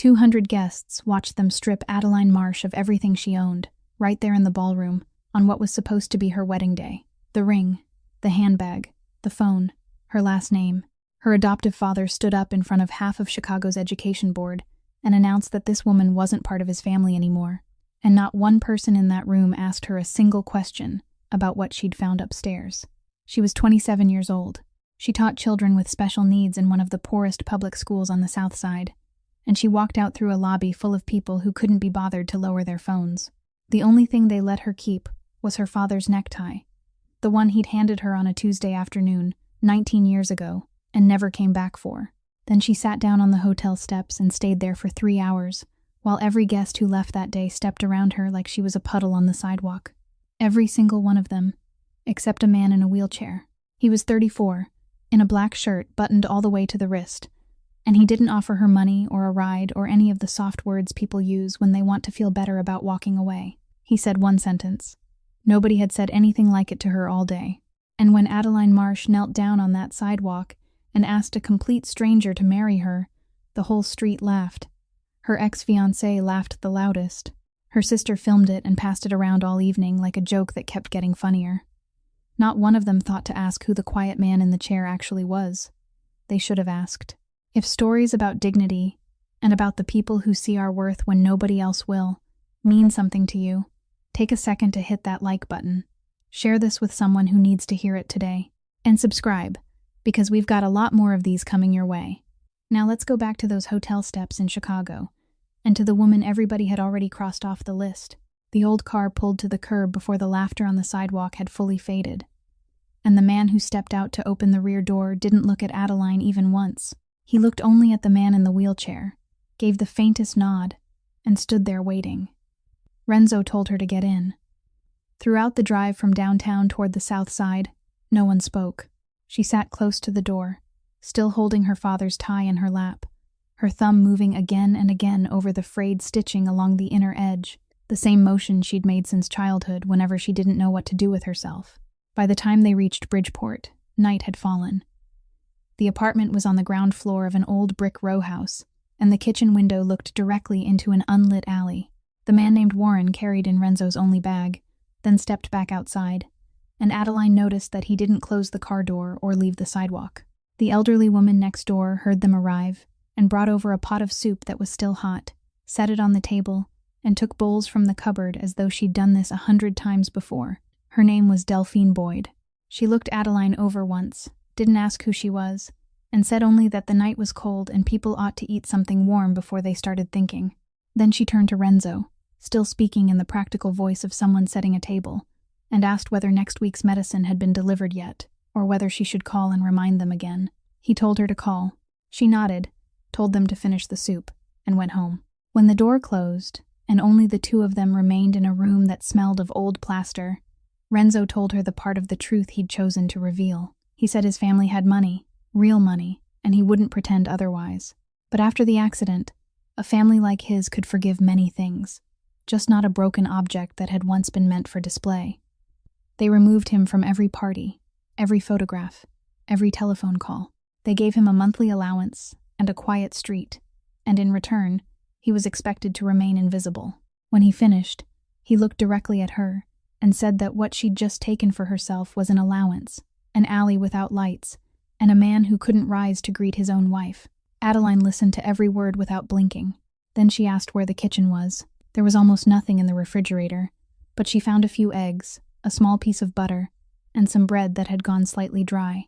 200 guests watched them strip Adeline Marsh of everything she owned, right there in the ballroom, on what was supposed to be her wedding day. The ring, the handbag, the phone, her last name. Her adoptive father stood up in front of half of Chicago's education board and announced that this woman wasn't part of his family anymore, and not one person in that room asked her a single question about what she'd found upstairs. She was 27 years old. She taught children with special needs in one of the poorest public schools on the South Side, and she walked out through a lobby full of people who couldn't be bothered to lower their phones. The only thing they let her keep was her father's necktie, the one he'd handed her on a Tuesday afternoon, 19 years ago, and never came back for. Then she sat down on the hotel steps and stayed there for 3 hours, while every guest who left that day stepped around her like she was a puddle on the sidewalk. Every single one of them, except a man in a wheelchair. He was 34, in a black shirt buttoned all the way to the wrist, and he didn't offer her money or a ride or any of the soft words people use when they want to feel better about walking away. He said one sentence. Nobody had said anything like it to her all day. And when Adeline Marsh knelt down on that sidewalk and asked a complete stranger to marry her, the whole street laughed. Her ex-fiancé laughed the loudest. Her sister filmed it and passed it around all evening like a joke that kept getting funnier. Not one of them thought to ask who the quiet man in the chair actually was. They should have asked. If stories about dignity, and about the people who see our worth when nobody else will, mean something to you, take a second to hit that like button. Share this with someone who needs to hear it today. And subscribe, because we've got a lot more of these coming your way. Now let's go back to those hotel steps in Chicago, and to the woman everybody had already crossed off the list. The old car pulled to the curb before the laughter on the sidewalk had fully faded. And the man who stepped out to open the rear door didn't look at Adeline even once. He looked only at the man in the wheelchair, gave the faintest nod, and stood there waiting. Renzo told her to get in. Throughout the drive from downtown toward the south side, no one spoke. She sat close to the door, still holding her father's tie in her lap, her thumb moving again and again over the frayed stitching along the inner edge, the same motion she'd made since childhood whenever she didn't know what to do with herself. By the time they reached Bridgeport, night had fallen. The apartment was on the ground floor of an old brick row house, and the kitchen window looked directly into an unlit alley. The man named Warren carried in Renzo's only bag, then stepped back outside, and Adeline noticed that he didn't close the car door or leave the sidewalk. The elderly woman next door heard them arrive and brought over a pot of soup that was still hot, set it on the table, and took bowls from the cupboard as though she'd done this 100 times before. Her name was Delphine Boyd. She looked Adeline over once, didn't ask who she was, and said only that the night was cold and people ought to eat something warm before they started thinking. Then she turned to Renzo, still speaking in the practical voice of someone setting a table, and asked whether next week's medicine had been delivered yet, or whether she should call and remind them again. He told her to call. She nodded, told them to finish the soup, and went home. When the door closed, and only the two of them remained in a room that smelled of old plaster, Renzo told her the part of the truth he'd chosen to reveal. He said his family had money, real money, and he wouldn't pretend otherwise. But after the accident, a family like his could forgive many things, just not a broken object that had once been meant for display. They removed him from every party, every photograph, every telephone call. They gave him a monthly allowance and a quiet street, and in return, he was expected to remain invisible. When he finished, he looked directly at her and said that what she'd just taken for herself was an allowance, an alley without lights, and a man who couldn't rise to greet his own wife. Adeline listened to every word without blinking. Then she asked where the kitchen was. There was almost nothing in the refrigerator, but she found a few eggs, a small piece of butter, and some bread that had gone slightly dry,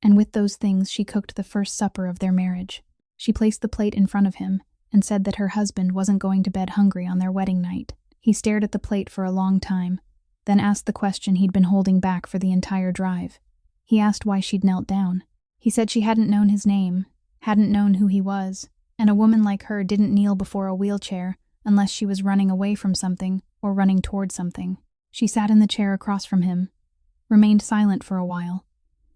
and with those things she cooked the first supper of their marriage. She placed the plate in front of him and said that her husband wasn't going to bed hungry on their wedding night. He stared at the plate for a long time, then asked the question he'd been holding back for the entire drive. He asked why she'd knelt down. He said she hadn't known his name, hadn't known who he was, and a woman like her didn't kneel before a wheelchair unless she was running away from something or running toward something. She sat in the chair across from him, remained silent for a while,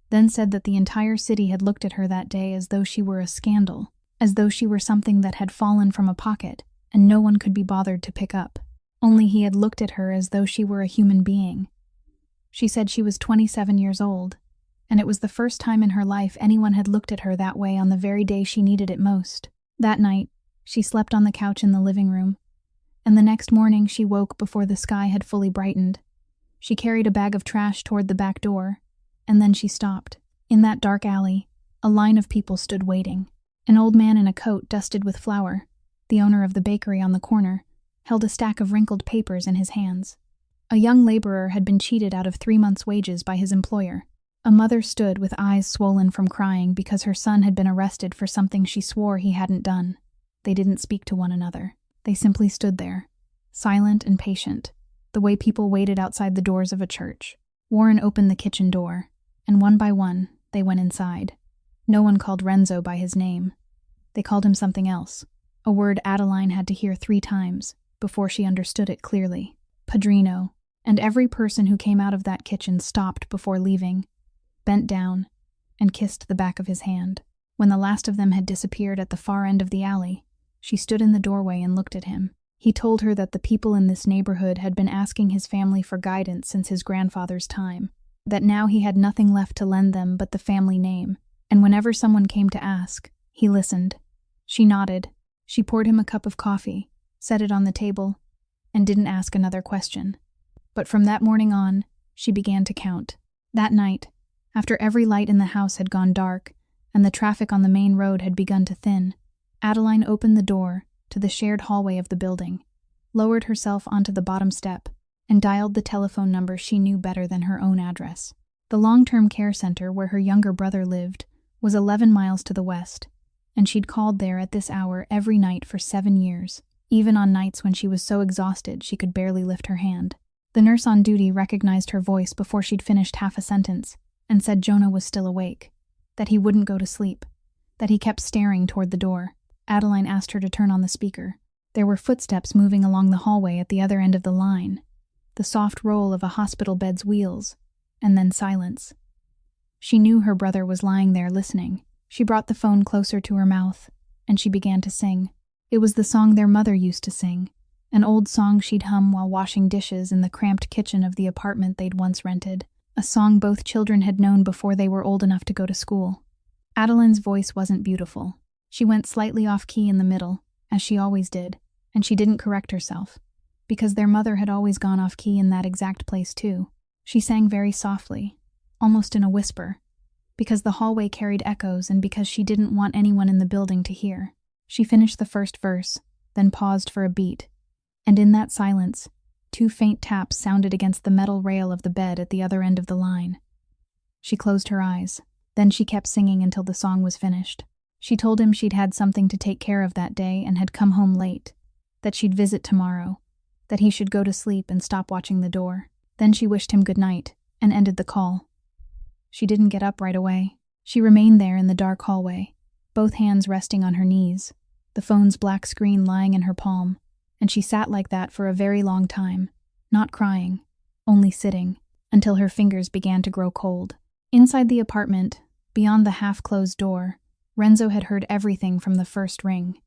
then said that the entire city had looked at her that day as though she were a scandal, as though she were something that had fallen from a pocket and no one could be bothered to pick up. Only he had looked at her as though she were a human being. She said she was 27 years old, and it was the first time in her life anyone had looked at her that way on the very day she needed it most. That night, She slept on the couch in the living room, and the next morning she woke before the sky had fully brightened. She carried a bag of trash toward the back door, and then she stopped. In that dark alley, a line of people stood waiting. An old man in a coat dusted with flour, the owner of the bakery on the corner, held a stack of wrinkled papers in his hands. A young laborer had been cheated out of 3 months' wages by his employer. A mother stood with eyes swollen from crying because her son had been arrested for something she swore he hadn't done. They didn't speak to one another. They simply stood there, silent and patient, the way people waited outside the doors of a church. Warren opened the kitchen door, and one by one, they went inside. No one called Renzo by his name. They called him something else, a word Adeline had to hear 3 times before she understood it clearly. Padrino. And every person who came out of that kitchen stopped before leaving, bent down, and kissed the back of his hand. When the last of them had disappeared at the far end of the alley, she stood in the doorway and looked at him. He told her that the people in this neighborhood had been asking his family for guidance since his grandfather's time, that now he had nothing left to lend them but the family name, and whenever someone came to ask, he listened. She nodded. She poured him a cup of coffee, set it on the table, and didn't ask another question. But from that morning on, she began to count. That night, after every light in the house had gone dark and the traffic on the main road had begun to thin, Adeline opened the door to the shared hallway of the building, lowered herself onto the bottom step, and dialed the telephone number she knew better than her own address. The long-term care center where her younger brother lived was 11 miles to the west, and she'd called there at this hour every night for 7 years, even on nights when she was so exhausted she could barely lift her hand. The nurse on duty recognized her voice before she'd finished half a sentence and said Jonah was still awake, that he wouldn't go to sleep, that he kept staring toward the door. Adeline asked her to turn on the speaker. There were footsteps moving along the hallway at the other end of the line, the soft roll of a hospital bed's wheels, and then silence. She knew her brother was lying there listening. She brought the phone closer to her mouth, and she began to sing. It was the song their mother used to sing, an old song she'd hum while washing dishes in the cramped kitchen of the apartment they'd once rented, a song both children had known before they were old enough to go to school. Adeline's voice wasn't beautiful. She went slightly off-key in the middle, as she always did, and she didn't correct herself, because their mother had always gone off-key in that exact place too. She sang very softly, almost in a whisper, because the hallway carried echoes and because she didn't want anyone in the building to hear. She finished the first verse, then paused for a beat, and in that silence, 2 faint taps sounded against the metal rail of the bed at the other end of the line. She closed her eyes. Then she kept singing until the song was finished. She told him she'd had something to take care of that day and had come home late, that she'd visit tomorrow, that he should go to sleep and stop watching the door. Then she wished him good night and ended the call. She didn't get up right away. She remained there in the dark hallway, both hands resting on her knees, the phone's black screen lying in her palm. And she sat like that for a very long time, not crying, only sitting, until her fingers began to grow cold. Inside the apartment, beyond the half-closed door, Renzo had heard everything from the first ring.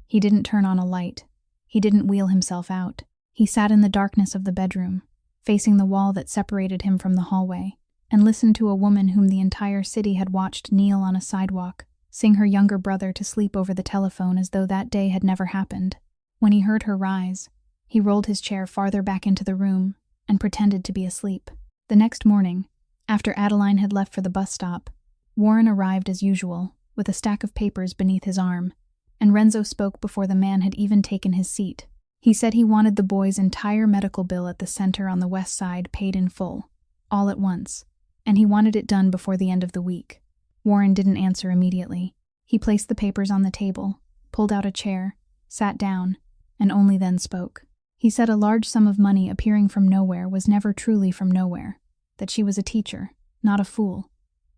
He didn't turn on a light. He didn't wheel himself out. He sat in the darkness of the bedroom, facing the wall that separated him from the hallway, and listened to a woman whom the entire city had watched kneel on a sidewalk, sing her younger brother to sleep over the telephone as though that day had never happened. When he heard her rise, he rolled his chair farther back into the room and pretended to be asleep. The next morning, after Adeline had left for the bus stop, Warren arrived as usual, with a stack of papers beneath his arm, and Renzo spoke before the man had even taken his seat. He said he wanted the boy's entire medical bill at the center on the west side paid in full, all at once, and he wanted it done before the end of the week. Warren didn't answer immediately. He placed the papers on the table, pulled out a chair, sat down, and only then spoke. He said a large sum of money appearing from nowhere was never truly from nowhere, that she was a teacher, not a fool,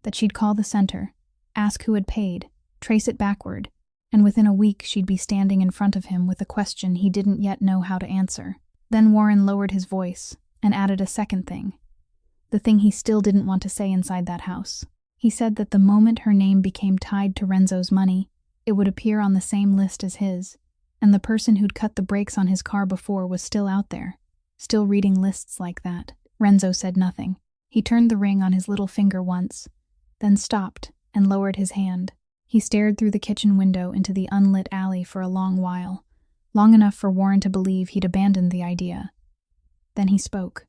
that she'd call the center, ask who had paid, trace it backward, and within a week she'd be standing in front of him with a question he didn't yet know how to answer. Then Warren lowered his voice and added a second thing, the thing he still didn't want to say inside that house. He said that the moment her name became tied to Renzo's money, it would appear on the same list as his, and the person who'd cut the brakes on his car before was still out there, still reading lists like that. Renzo said nothing. He turned the ring on his little finger once, then stopped and lowered his hand. He stared through the kitchen window into the unlit alley for a long while, long enough for Warren to believe he'd abandoned the idea. Then he spoke.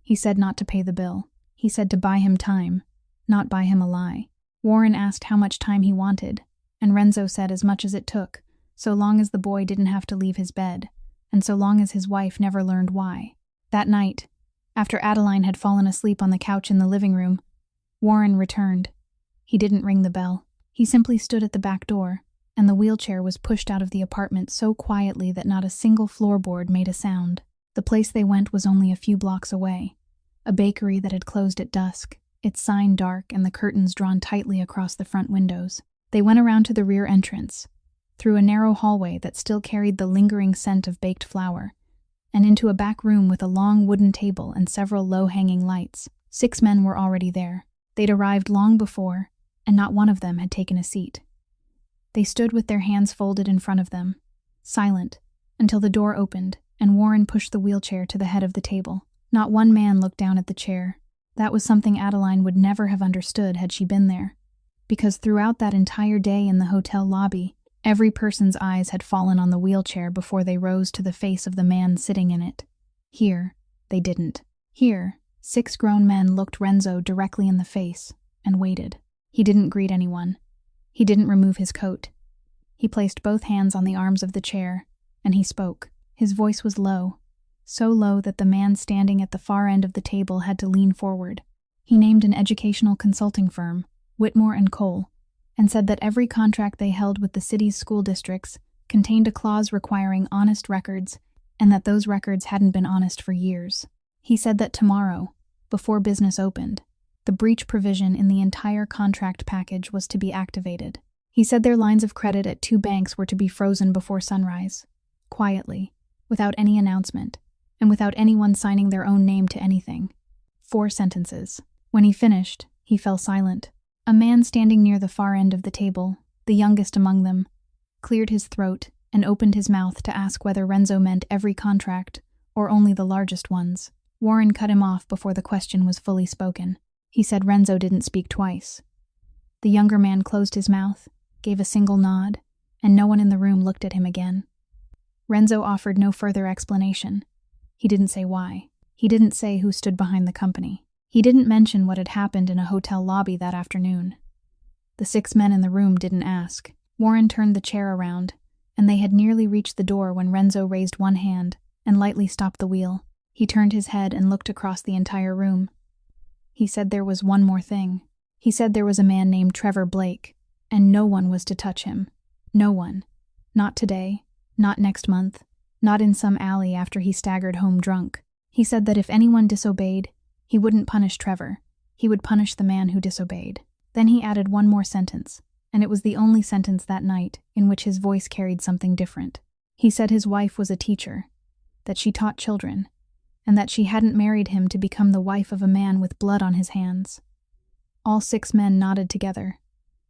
He said not to pay the bill. He said to buy him time, not buy him a lie. Warren asked how much time he wanted, and Renzo said as much as it took, so long as the boy didn't have to leave his bed, and so long as his wife never learned why. That night, after Adeline had fallen asleep on the couch in the living room, Warren returned. He didn't ring the bell. He simply stood at the back door, and the wheelchair was pushed out of the apartment so quietly that not a single floorboard made a sound. The place they went was only a few blocks away, a bakery that had closed at dusk, its sign dark and the curtains drawn tightly across the front windows. They went around to the rear entrance, through a narrow hallway that still carried the lingering scent of baked flour, and into a back room with a long wooden table and several low-hanging lights. 6 men were already there. They'd arrived long before, and not one of them had taken a seat. They stood with their hands folded in front of them, silent, until the door opened and Warren pushed the wheelchair to the head of the table. Not one man looked down at the chair. That was something Adeline would never have understood had she been there, because throughout that entire day in the hotel lobby, every person's eyes had fallen on the wheelchair before they rose to the face of the man sitting in it. Here, they didn't. Here, 6 grown men looked Renzo directly in the face and waited. He didn't greet anyone. He didn't remove his coat. He placed both hands on the arms of the chair, and he spoke. His voice was low, so low that the man standing at the far end of the table had to lean forward. He named an educational consulting firm, Whitmore & Cole, and said that every contract they held with the city's school districts contained a clause requiring honest records, and that those records hadn't been honest for years. He said that tomorrow, before business opened, the breach provision in the entire contract package was to be activated. He said their lines of credit at 2 banks were to be frozen before sunrise, quietly, without any announcement, and without anyone signing their own name to anything. 4 sentences. When he finished, he fell silent. A man standing near the far end of the table, the youngest among them, cleared his throat and opened his mouth to ask whether Renzo meant every contract, or only the largest ones. Warren cut him off before the question was fully spoken. He said Renzo didn't speak twice. The younger man closed his mouth, gave a single nod, and no one in the room looked at him again. Renzo offered no further explanation. He didn't say why. He didn't say who stood behind the company. He didn't mention what had happened in a hotel lobby that afternoon. The 6 men in the room didn't ask. Warren turned the chair around, and they had nearly reached the door when Renzo raised one hand and lightly stopped the wheel. He turned his head and looked across the entire room. He said there was one more thing. He said there was a man named Trevor Blake, and no one was to touch him. No one. Not today. Not next month, not in some alley after he staggered home drunk. He said that if anyone disobeyed, he wouldn't punish Trevor. He would punish the man who disobeyed. Then he added one more sentence, and it was the only sentence that night in which his voice carried something different. He said his wife was a teacher, that she taught children, and that she hadn't married him to become the wife of a man with blood on his hands. All 6 men nodded together,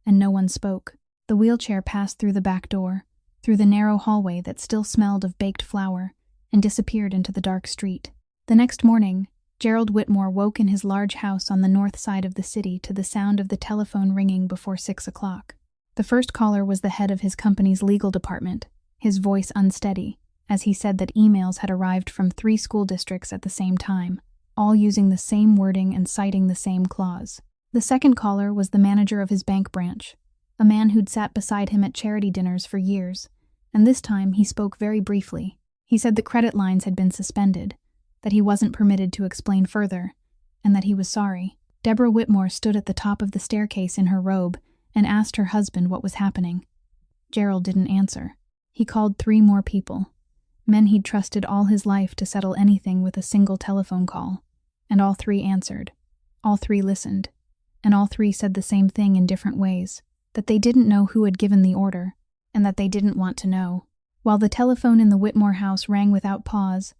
and no one spoke. The wheelchair passed through the back door, through the narrow hallway that still smelled of baked flour, and disappeared into the dark street. The next morning, Gerald Whitmore woke in his large house on the north side of the city to the sound of the telephone ringing before 6 o'clock. The first caller was the head of his company's legal department, his voice unsteady, as he said that emails had arrived from 3 school districts at the same time, all using the same wording and citing the same clause. The second caller was the manager of his bank branch, a man who'd sat beside him at charity dinners for years, and this time he spoke very briefly. He said the credit lines had been suspended, that he wasn't permitted to explain further, and that he was sorry. Deborah Whitmore stood at the top of the staircase in her robe and asked her husband what was happening. Gerald didn't answer. He called 3 more people, men he'd trusted all his life to settle anything with a single telephone call, and all 3 answered. All 3 listened, and all 3 said the same thing in different ways, that they didn't know who had given the order, and that they didn't want to know. While the telephone in the Whitmore house rang without pause,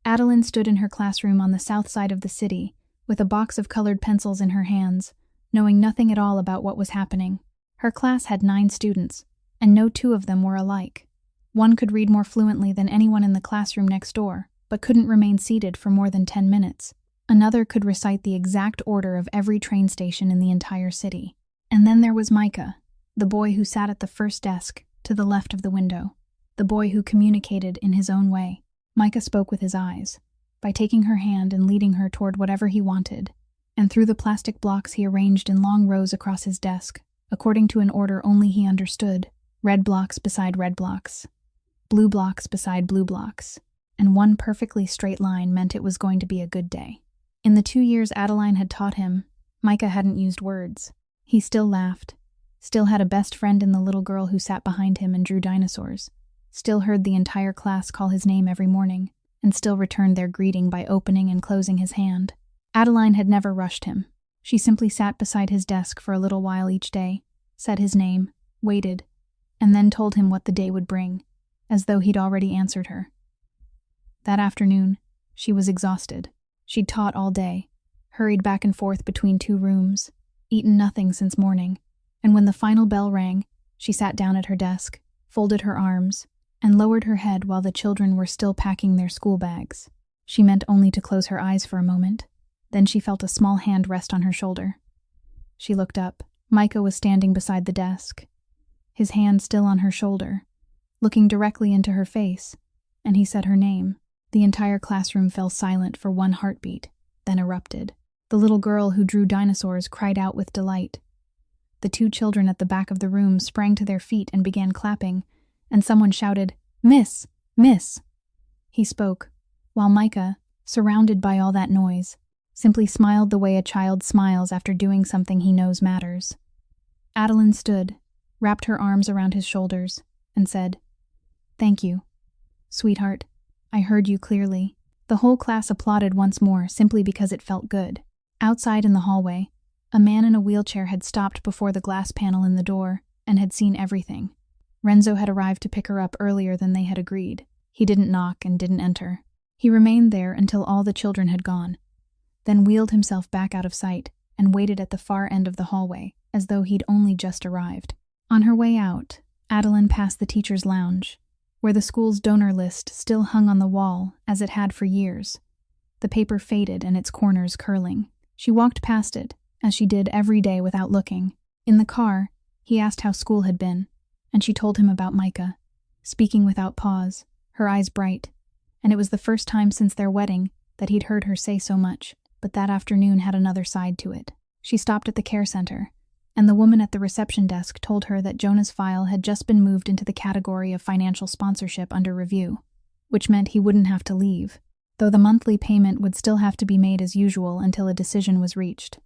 Adeline stood in her classroom on the south side of the city, with a box of colored pencils in her hands, knowing nothing at all about what was happening. Her class had 9 students, and no 2 of them were alike. One could read more fluently than anyone in the classroom next door, but couldn't remain seated for more than 10 minutes. Another could recite the exact order of every train station in the entire city. And then there was Micah, The boy who sat at the first desk, to the left of the window. The boy who communicated in his own way. Micah spoke with his eyes, by taking her hand and leading her toward whatever he wanted, and through the plastic blocks he arranged in long rows across his desk, according to an order only he understood, red blocks beside red blocks, blue blocks beside blue blocks, and one perfectly straight line meant it was going to be a good day. In the 2 years Adeline had taught him, Micah hadn't used words. He still laughed, still had a best friend in the little girl who sat behind him and drew dinosaurs, still heard the entire class call his name every morning, and still returned their greeting by opening and closing his hand. Adeline had never rushed him. She simply sat beside his desk for a little while each day, said his name, waited, and then told him what the day would bring, as though he'd already answered her. That afternoon, she was exhausted. She'd taught all day, hurried back and forth between 2 rooms, eaten nothing since morning, and when the final bell rang, she sat down at her desk, folded her arms, and lowered her head while the children were still packing their school bags. She meant only to close her eyes for a moment. Then she felt a small hand rest on her shoulder. She looked up. Micah was standing beside the desk, his hand still on her shoulder, looking directly into her face, and he said her name. The entire classroom fell silent for one heartbeat, then erupted. The little girl who drew dinosaurs cried out with delight. The 2 children at the back of the room sprang to their feet and began clapping, and someone shouted, "Miss! Miss!" He spoke, while Micah, surrounded by all that noise, simply smiled the way a child smiles after doing something he knows matters. Adeline stood, wrapped her arms around his shoulders, and said, "Thank you. Sweetheart, I heard you clearly." The whole class applauded once more simply because it felt good. Outside in the hallway, a man in a wheelchair had stopped before the glass panel in the door and had seen everything. Renzo had arrived to pick her up earlier than they had agreed. He didn't knock and didn't enter. He remained there until all the children had gone, then wheeled himself back out of sight and waited at the far end of the hallway, as though he'd only just arrived. On her way out, Adeline passed the teacher's lounge, where the school's donor list still hung on the wall as it had for years, the paper faded and its corners curling. She walked past it, as she did every day without looking. In the car, he asked how school had been, and she told him about Micah, speaking without pause, her eyes bright, and it was the first time since their wedding that he'd heard her say so much. But that afternoon had another side to it. She stopped at the care center, and the woman at the reception desk told her that Jonah's file had just been moved into the category of financial sponsorship under review, which meant he wouldn't have to leave, though the monthly payment would still have to be made as usual until a decision was reached.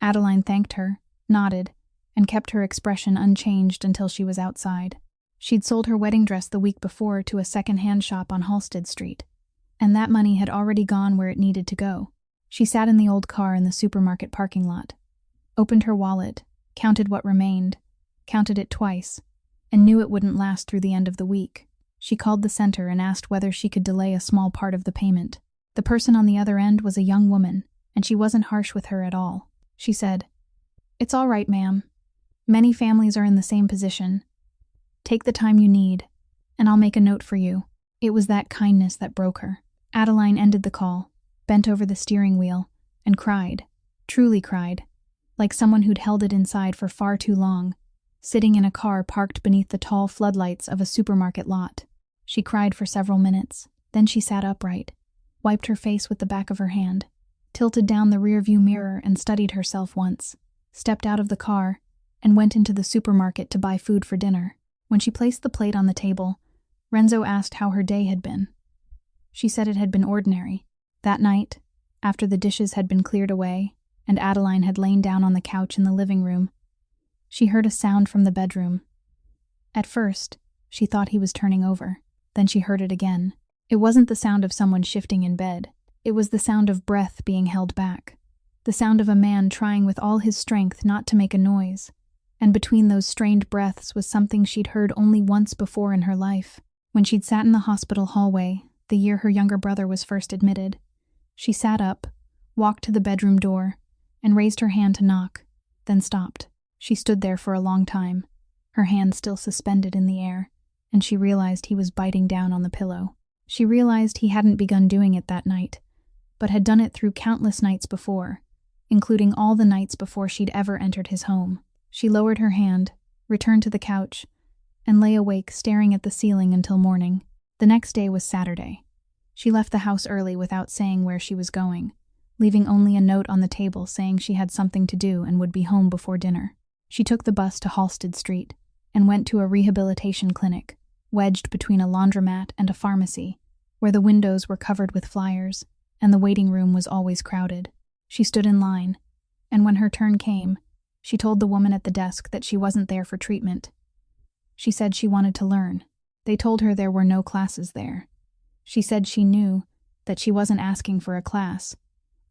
Adeline thanked her, nodded, and kept her expression unchanged until she was outside. She'd sold her wedding dress the week before to a second-hand shop on Halsted Street, and that money had already gone where it needed to go. She sat in the old car in the supermarket parking lot, opened her wallet, counted what remained, counted it twice, and knew it wouldn't last through the end of the week. She called the center and asked whether she could delay a small part of the payment. The person on the other end was a young woman, and she wasn't harsh with her at all. She said, "It's all right, ma'am. Many families are in the same position. Take the time you need, and I'll make a note for you." It was that kindness that broke her. Adeline ended the call, bent over the steering wheel, and cried, truly cried, like someone who'd held it inside for far too long, sitting in a car parked beneath the tall floodlights of a supermarket lot. She cried for several minutes, then she sat upright, wiped her face with the back of her hand, tilted down the rearview mirror and studied herself once, stepped out of the car, and went into the supermarket to buy food for dinner. When she placed the plate on the table, Renzo asked how her day had been. She said it had been ordinary. That night, after the dishes had been cleared away, and Adeline had lain down on the couch in the living room, she heard a sound from the bedroom. At first, she thought he was turning over. Then she heard it again. It wasn't the sound of someone shifting in bed. It was the sound of breath being held back. The sound of a man trying with all his strength not to make a noise. And between those strained breaths was something she'd heard only once before in her life. When she'd sat in the hospital hallway, the year her younger brother was first admitted, she sat up, walked to the bedroom door, and raised her hand to knock, then stopped. She stood there for a long time, her hand still suspended in the air, and she realized he was biting down on the pillow. She realized he hadn't begun doing it that night, but had done it through countless nights before, including all the nights before she'd ever entered his home. She lowered her hand, returned to the couch, and lay awake staring at the ceiling until morning. The next day was Saturday. She left the house early without saying where she was going, leaving only a note on the table saying she had something to do and would be home before dinner. She took the bus to Halsted Street and went to a rehabilitation clinic, wedged between a laundromat and a pharmacy, where the windows were covered with flyers and the waiting room was always crowded. She stood in line, and when her turn came, she told the woman at the desk that she wasn't there for treatment. She said she wanted to learn. They told her there were no classes there. She said she knew that she wasn't asking for a class,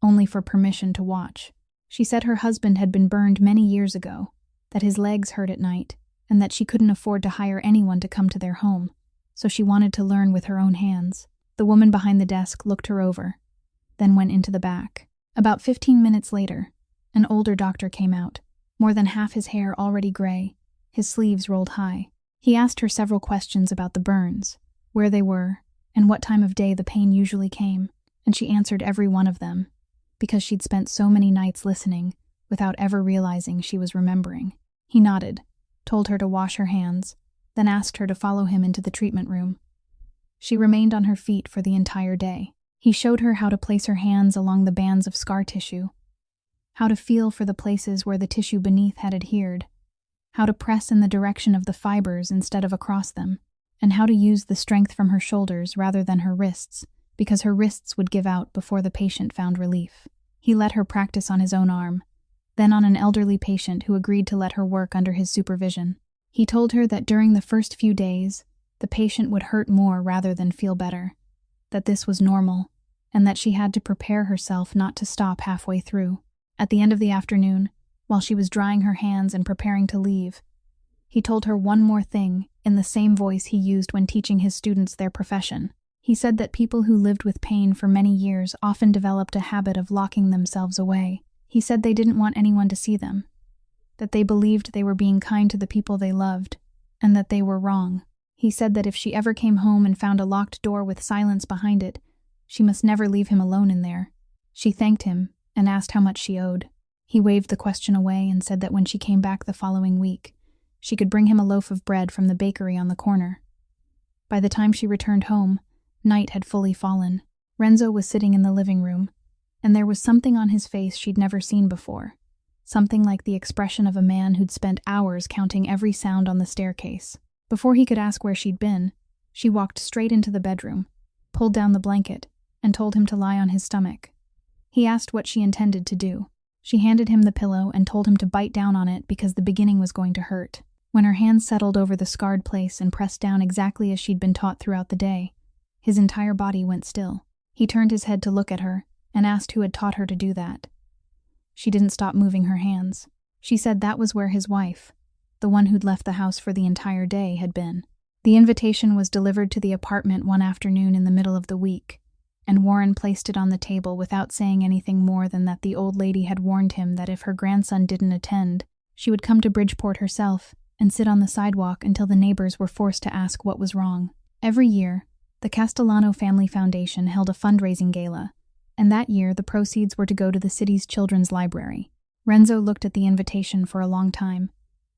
only for permission to watch. She said her husband had been burned many years ago, that his legs hurt at night, and that she couldn't afford to hire anyone to come to their home, so she wanted to learn with her own hands. The woman behind the desk looked her over, then went into the back. About 15 minutes later, an older doctor came out, more than half his hair already gray, his sleeves rolled high. He asked her several questions about the burns, where they were, and what time of day the pain usually came, and she answered every one of them, because she'd spent so many nights listening without ever realizing she was remembering. He nodded, told her to wash her hands, then asked her to follow him into the treatment room. She remained on her feet for the entire day. He showed her how to place her hands along the bands of scar tissue, how to feel for the places where the tissue beneath had adhered, how to press in the direction of the fibers instead of across them, and how to use the strength from her shoulders rather than her wrists, because her wrists would give out before the patient found relief. He let her practice on his own arm, then on an elderly patient who agreed to let her work under his supervision. He told her that during the first few days, the patient would hurt more rather than feel better, that this was normal, and that she had to prepare herself not to stop halfway through. At the end of the afternoon, while she was drying her hands and preparing to leave, he told her one more thing in the same voice he used when teaching his students their profession. He said that people who lived with pain for many years often developed a habit of locking themselves away. He said they didn't want anyone to see them, that they believed they were being kind to the people they loved, and that they were wrong. He said that if she ever came home and found a locked door with silence behind it, she must never leave him alone in there. She thanked him and asked how much she owed. He waved the question away and said that when she came back the following week, she could bring him a loaf of bread from the bakery on the corner. By the time she returned home, night had fully fallen. Renzo was sitting in the living room, and there was something on his face she'd never seen before, something like the expression of a man who'd spent hours counting every sound on the staircase. Before he could ask where she'd been, she walked straight into the bedroom, pulled down the blanket, and told him to lie on his stomach. He asked what she intended to do. She handed him the pillow and told him to bite down on it because the beginning was going to hurt. When her hands settled over the scarred place and pressed down exactly as she'd been taught throughout the day, his entire body went still. He turned his head to look at her and asked who had taught her to do that. She didn't stop moving her hands. She said that was where his wife, the one who'd left the house for the entire day, had been. The invitation was delivered to the apartment one afternoon in the middle of the week, and Warren placed it on the table without saying anything more than that the old lady had warned him that if her grandson didn't attend, she would come to Bridgeport herself and sit on the sidewalk until the neighbors were forced to ask what was wrong. Every year, the Castellano Family Foundation held a fundraising gala, and that year the proceeds were to go to the city's children's library. Renzo looked at the invitation for a long time,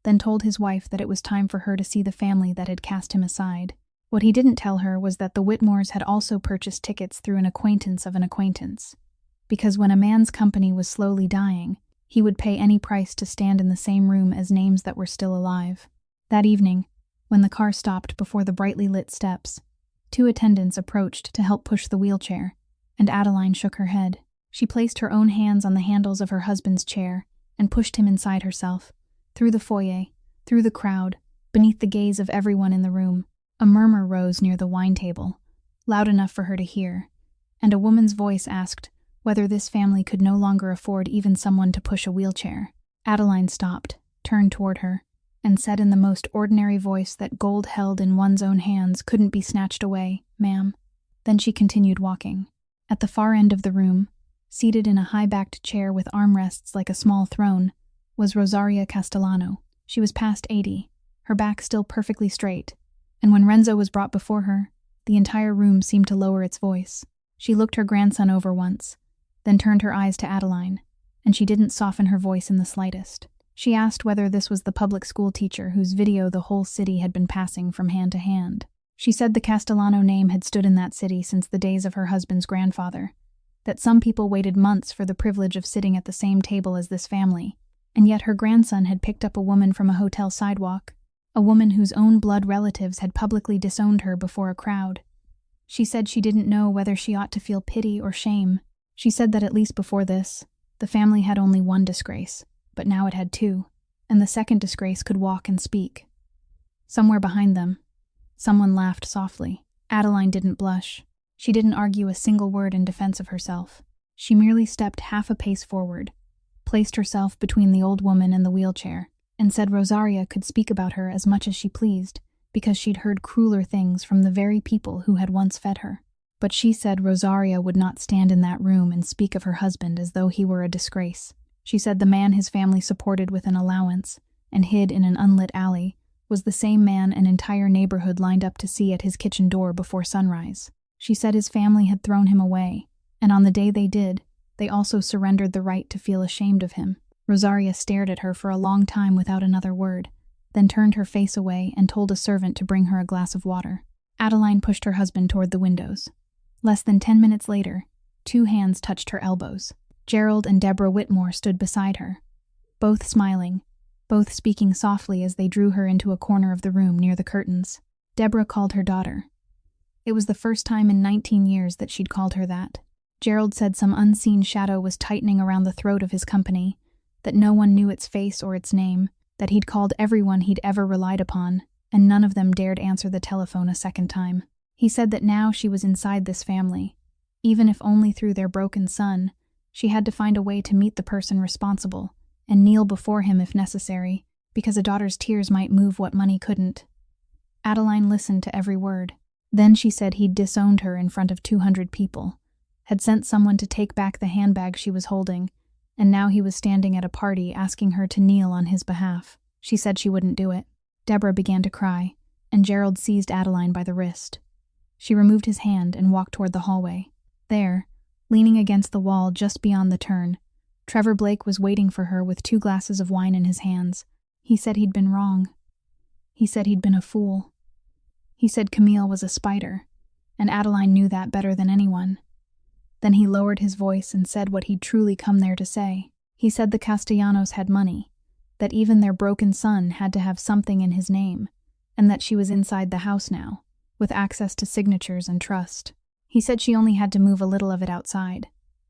then told his wife that it was time for her to see the family that had cast him aside. What he didn't tell her was that the Whitmores had also purchased tickets through an acquaintance of an acquaintance, because when a man's company was slowly dying, he would pay any price to stand in the same room as names that were still alive. That evening, when the car stopped before the brightly lit steps, 2 attendants approached to help push the wheelchair, and Adeline shook her head. She placed her own hands on the handles of her husband's chair and pushed him inside herself, through the foyer, through the crowd, beneath the gaze of everyone in the room. A murmur rose near the wine table, loud enough for her to hear, and a woman's voice asked whether this family could no longer afford even someone to push a wheelchair. Adeline stopped, turned toward her, and said in the most ordinary voice that gold held in one's own hands couldn't be snatched away, "Ma'am." Then she continued walking. At the far end of the room, seated in a high-backed chair with armrests like a small throne, was Rosaria Castellano. She was past 80, her back still perfectly straight, and when Renzo was brought before her, the entire room seemed to lower its voice. She looked her grandson over once, then turned her eyes to Adeline, and she didn't soften her voice in the slightest. She asked whether this was the public school teacher whose video the whole city had been passing from hand to hand. She said the Castellano name had stood in that city since the days of her husband's grandfather, that some people waited months for the privilege of sitting at the same table as this family, and yet her grandson had picked up a woman from a hotel sidewalk, a woman whose own blood relatives had publicly disowned her before a crowd. She said she didn't know whether she ought to feel pity or shame. She said that at least before this, the family had only one disgrace, but now it had two, and the second disgrace could walk and speak. Somewhere behind them, someone laughed softly. Adeline didn't blush. She didn't argue a single word in defense of herself. She merely stepped half a pace forward, placed herself between the old woman and the wheelchair, and said Rosaria could speak about her as much as she pleased, because she'd heard crueler things from the very people who had once fed her. But she said Rosaria would not stand in that room and speak of her husband as though he were a disgrace. She said the man his family supported with an allowance and hid in an unlit alley was the same man an entire neighborhood lined up to see at his kitchen door before sunrise. She said his family had thrown him away, and on the day they did, they also surrendered the right to feel ashamed of him. Rosaria stared at her for a long time without another word, then turned her face away and told a servant to bring her a glass of water. Adeline pushed her husband toward the windows. Less than 10 minutes later, 2 hands touched her elbows. Gerald and Deborah Whitmore stood beside her, both smiling, both speaking softly as they drew her into a corner of the room near the curtains. Deborah called her daughter. It was the first time in 19 years that she'd called her that. Gerald said some unseen shadow was tightening around the throat of his company, that no one knew its face or its name, that he'd called everyone he'd ever relied upon, and none of them dared answer the telephone a second time. He said that now she was inside this family, even if only through their broken son, she had to find a way to meet the person responsible and kneel before him if necessary, because a daughter's tears might move what money couldn't. Adeline listened to every word. Then she said he'd disowned her in front of 200 people, had sent someone to take back the handbag she was holding, and now he was standing at a party asking her to kneel on his behalf. She said she wouldn't do it. Deborah began to cry, and Gerald seized Adeline by the wrist. She removed his hand and walked toward the hallway. There, leaning against the wall just beyond the turn, Trevor Blake was waiting for her with 2 glasses of wine in his hands. He said he'd been wrong. He said he'd been a fool. He said Camille was a spider, and Adeline knew that better than anyone. Then he lowered his voice and said what he'd truly come there to say. He said the Castellanos had money, that even their broken son had to have something in his name, and that she was inside the house now, with access to signatures and trust. He said she only had to move a little of it outside,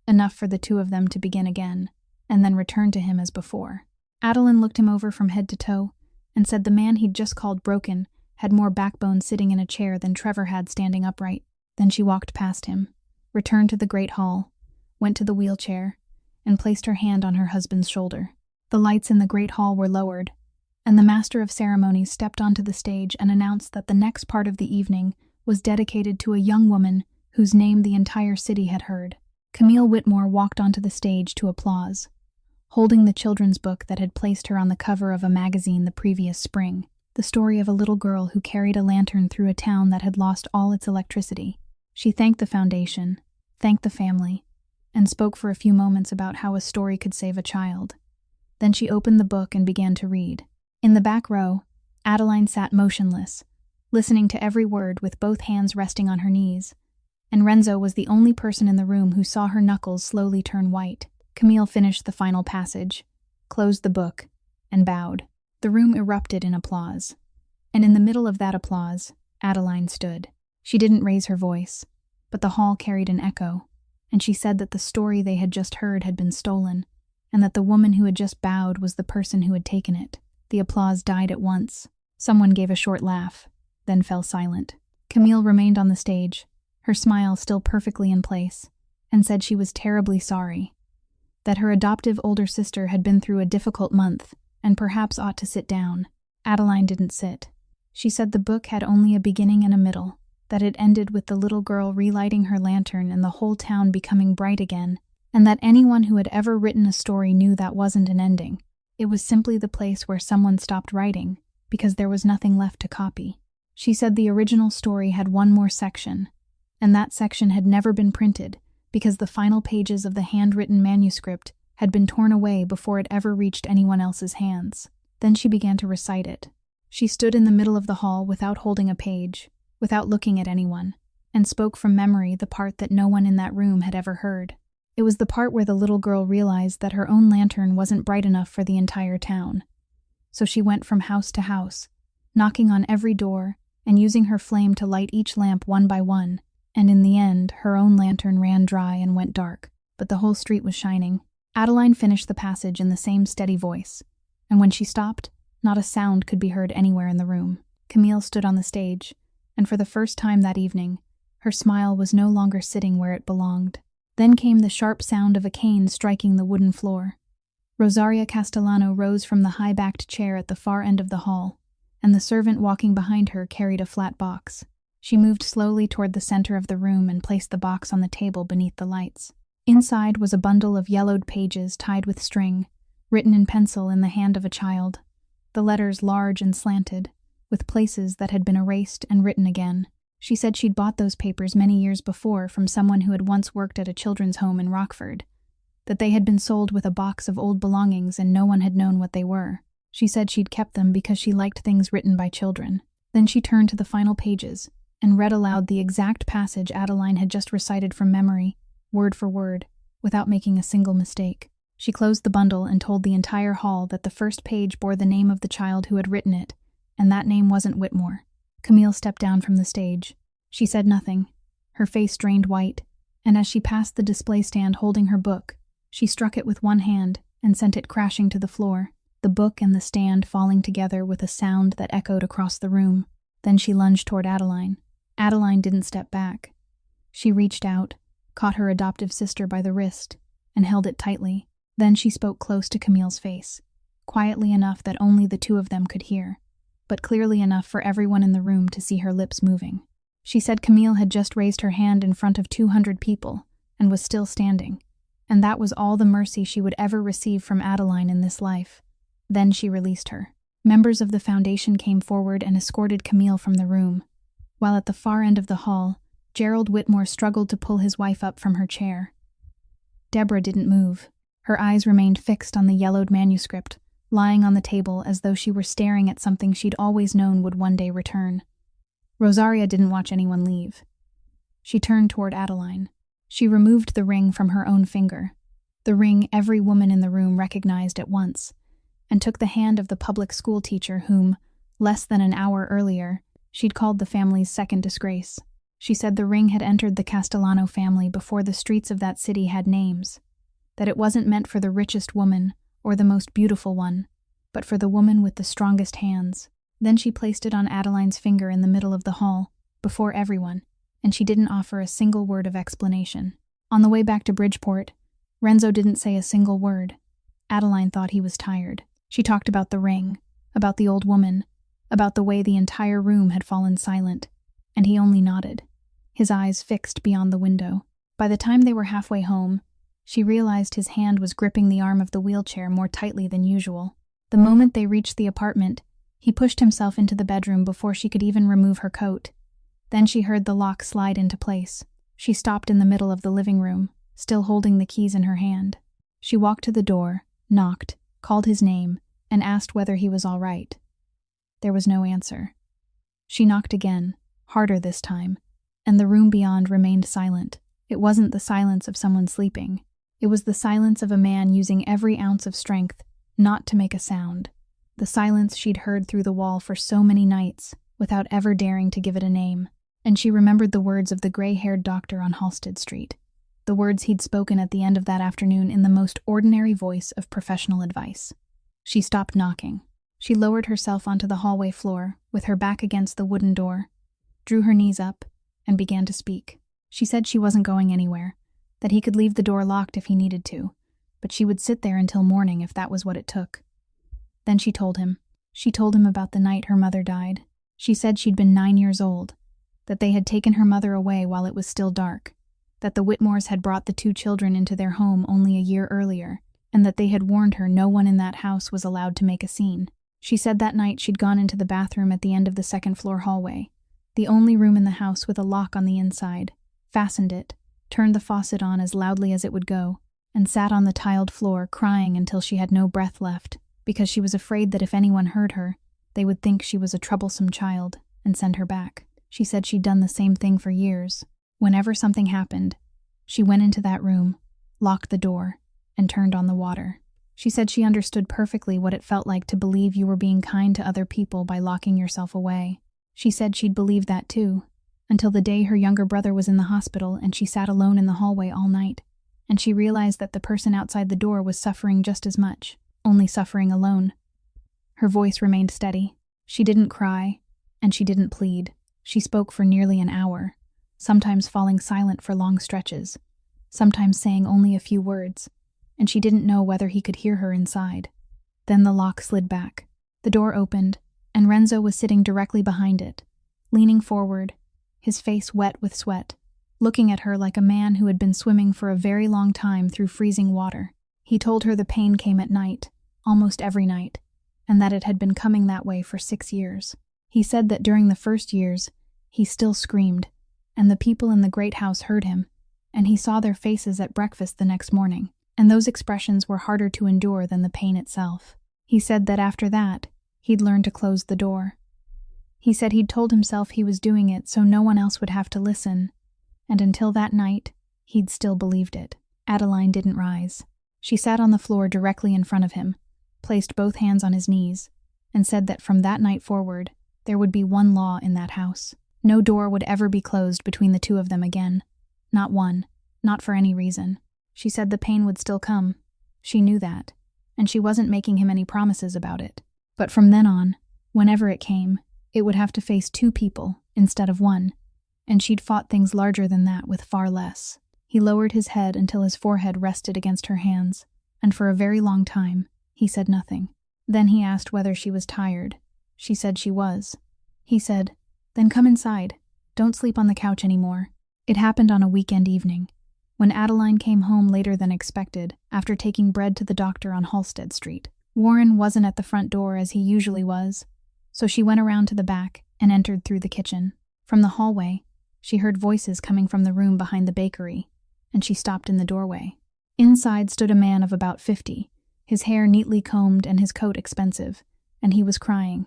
enough for the 2 of them to begin again, and then return to him as before. Adeline looked him over from head to toe, and said the man he'd just called broken had more backbone sitting in a chair than Trevor had standing upright. Then she walked past him, returned to the great hall, went to the wheelchair, and placed her hand on her husband's shoulder. The lights in the great hall were lowered, and the master of ceremonies stepped onto the stage and announced that the next part of the evening was dedicated to a young woman whose name the entire city had heard. Camille Whitmore walked onto the stage to applause, holding the children's book that had placed her on the cover of a magazine the previous spring, the story of a little girl who carried a lantern through a town that had lost all its electricity. She thanked the foundation, thanked the family, and spoke for a few moments about how a story could save a child. Then she opened the book and began to read. In the back row, Adeline sat motionless, listening to every word with both hands resting on her knees, and Renzo was the only person in the room who saw her knuckles slowly turn white. Camille finished the final passage, closed the book, and bowed. The room erupted in applause, and in the middle of that applause, Adeline stood. She didn't raise her voice, but the hall carried an echo, and she said that the story they had just heard had been stolen, and that the woman who had just bowed was the person who had taken it. The applause died at once. Someone gave a short laugh, then fell silent. Camille remained on the stage, her smile still perfectly in place, and said she was terribly sorry, that her adoptive older sister had been through a difficult month and perhaps ought to sit down. Adeline didn't sit. She said the book had only a beginning and a middle, that it ended with the little girl relighting her lantern and the whole town becoming bright again, and that anyone who had ever written a story knew that wasn't an ending. It was simply the place where someone stopped writing, because there was nothing left to copy. She said the original story had one more section, and that section had never been printed, because the final pages of the handwritten manuscript had been torn away before it ever reached anyone else's hands. Then she began to recite it. She stood in the middle of the hall without holding a page, without looking at anyone, and spoke from memory the part that no one in that room had ever heard. It was the part where the little girl realized that her own lantern wasn't bright enough for the entire town. So she went from house to house, knocking on every door and using her flame to light each lamp one by one, and in the end, her own lantern ran dry and went dark, but the whole street was shining. Adeline finished the passage in the same steady voice, and when she stopped, not a sound could be heard anywhere in the room. Camille stood on the stage, and for the first time that evening, her smile was no longer sitting where it belonged. Then came the sharp sound of a cane striking the wooden floor. Rosaria Castellano rose from the high-backed chair at the far end of the hall, and the servant walking behind her carried a flat box. She moved slowly toward the center of the room and placed the box on the table beneath the lights. Inside was a bundle of yellowed pages tied with string, written in pencil in the hand of a child, the letters large and slanted, with places that had been erased and written again. She said she'd bought those papers many years before from someone who had once worked at a children's home in Rockford, that they had been sold with a box of old belongings and no one had known what they were. She said she'd kept them because she liked things written by children. Then she turned to the final pages and read aloud the exact passage Adeline had just recited from memory, word for word, without making a single mistake. She closed the bundle and told the entire hall that the first page bore the name of the child who had written it, and that name wasn't Whitmore. Camille stepped down from the stage. She said nothing. Her face drained white, and as she passed the display stand holding her book, she struck it with one hand and sent it crashing to the floor, the book and the stand falling together with a sound that echoed across the room. Then she lunged toward Adeline. Adeline didn't step back. She reached out, caught her adoptive sister by the wrist, and held it tightly. Then she spoke close to Camille's face, quietly enough that only the two of them could hear, but clearly enough for everyone in the room to see her lips moving. She said Camille had just raised her hand in front of 200 people and was still standing, and that was all the mercy she would ever receive from Adeline in this life. Then she released her. Members of the foundation came forward and escorted Camille from the room, while at the far end of the hall, Gerald Whitmore struggled to pull his wife up from her chair. Deborah didn't move. Her eyes remained fixed on the yellowed manuscript, lying on the table as though she were staring at something she'd always known would one day return. Rosaria didn't watch anyone leave. She turned toward Adeline. She removed the ring from her own finger, the ring every woman in the room recognized at once, and took the hand of the public school teacher whom, less than an hour earlier, she'd called the family's second disgrace. She said the ring had entered the Castellano family before the streets of that city had names, that it wasn't meant for the richest woman or the most beautiful one, but for the woman with the strongest hands. Then she placed it on Adeline's finger in the middle of the hall, before everyone, and she didn't offer a single word of explanation. On the way back to Bridgeport, Renzo didn't say a single word. Adeline thought he was tired. She talked about the ring, about the old woman, about the way the entire room had fallen silent, and he only nodded, his eyes fixed beyond the window. By the time they were halfway home, she realized his hand was gripping the arm of the wheelchair more tightly than usual. The moment they reached the apartment, he pushed himself into the bedroom before she could even remove her coat. Then she heard the lock slide into place. She stopped in the middle of the living room, still holding the keys in her hand. She walked to the door, knocked, called his name, and asked whether he was all right. There was no answer. She knocked again, harder this time, and the room beyond remained silent. It wasn't the silence of someone sleeping. It was the silence of a man using every ounce of strength not to make a sound. The silence she'd heard through the wall for so many nights, without ever daring to give it a name. And she remembered the words of the gray-haired doctor on Halsted Street, the words he'd spoken at the end of that afternoon in the most ordinary voice of professional advice. She stopped knocking. She lowered herself onto the hallway floor, with her back against the wooden door, drew her knees up, and began to speak. She said she wasn't going anywhere, that he could leave the door locked if he needed to, but she would sit there until morning if that was what it took. Then she told him. She told him about the night her mother died. She said she'd been 9 years old, that they had taken her mother away while it was still dark, that the Whitmores had brought the 2 children into their home only a year earlier, and that they had warned her no one in that house was allowed to make a scene. She said that night she'd gone into the bathroom at the end of the second-floor hallway, the only room in the house with a lock on the inside, fastened it, turned the faucet on as loudly as it would go, and sat on the tiled floor crying until she had no breath left, because she was afraid that if anyone heard her, they would think she was a troublesome child and send her back. She said she'd done the same thing for years. Whenever something happened, she went into that room, locked the door, and turned on the water. She said she understood perfectly what it felt like to believe you were being kind to other people by locking yourself away. She said she'd believed that too, until the day her younger brother was in the hospital and she sat alone in the hallway all night, and she realized that the person outside the door was suffering just as much, only suffering alone. Her voice remained steady. She didn't cry, and she didn't plead. She spoke for nearly an hour, sometimes falling silent for long stretches, sometimes saying only a few words, and she didn't know whether he could hear her inside. Then the lock slid back. The door opened, and Renzo was sitting directly behind it, leaning forward, his face wet with sweat, looking at her like a man who had been swimming for a very long time through freezing water. He told her the pain came at night, almost every night, and that it had been coming that way for 6 years. He said that during the first years, he still screamed, and the people in the great house heard him, and he saw their faces at breakfast the next morning, and those expressions were harder to endure than the pain itself. He said that after that, he'd learned to close the door. He said he'd told himself he was doing it so no one else would have to listen, and until that night, he'd still believed it. Adeline didn't rise. She sat on the floor directly in front of him, placed both hands on his knees, and said that from that night forward, there would be one law in that house. No door would ever be closed between the two of them again. Not one, not for any reason. She said the pain would still come. She knew that, and she wasn't making him any promises about it. But from then on, whenever it came, it would have to face 2 people instead of 1, and she'd fought things larger than that with far less. He lowered his head until his forehead rested against her hands, and for a very long time, he said nothing. Then he asked whether she was tired. She said she was. He said, "Then come inside. Don't sleep on the couch anymore." It happened on a weekend evening, when Adeline came home later than expected after taking bread to the doctor on Halsted Street. Warren wasn't at the front door as he usually was, so she went around to the back and entered through the kitchen. From the hallway, she heard voices coming from the room behind the bakery, and she stopped in the doorway. Inside stood a man of about 50, his hair neatly combed and his coat expensive, and he was crying.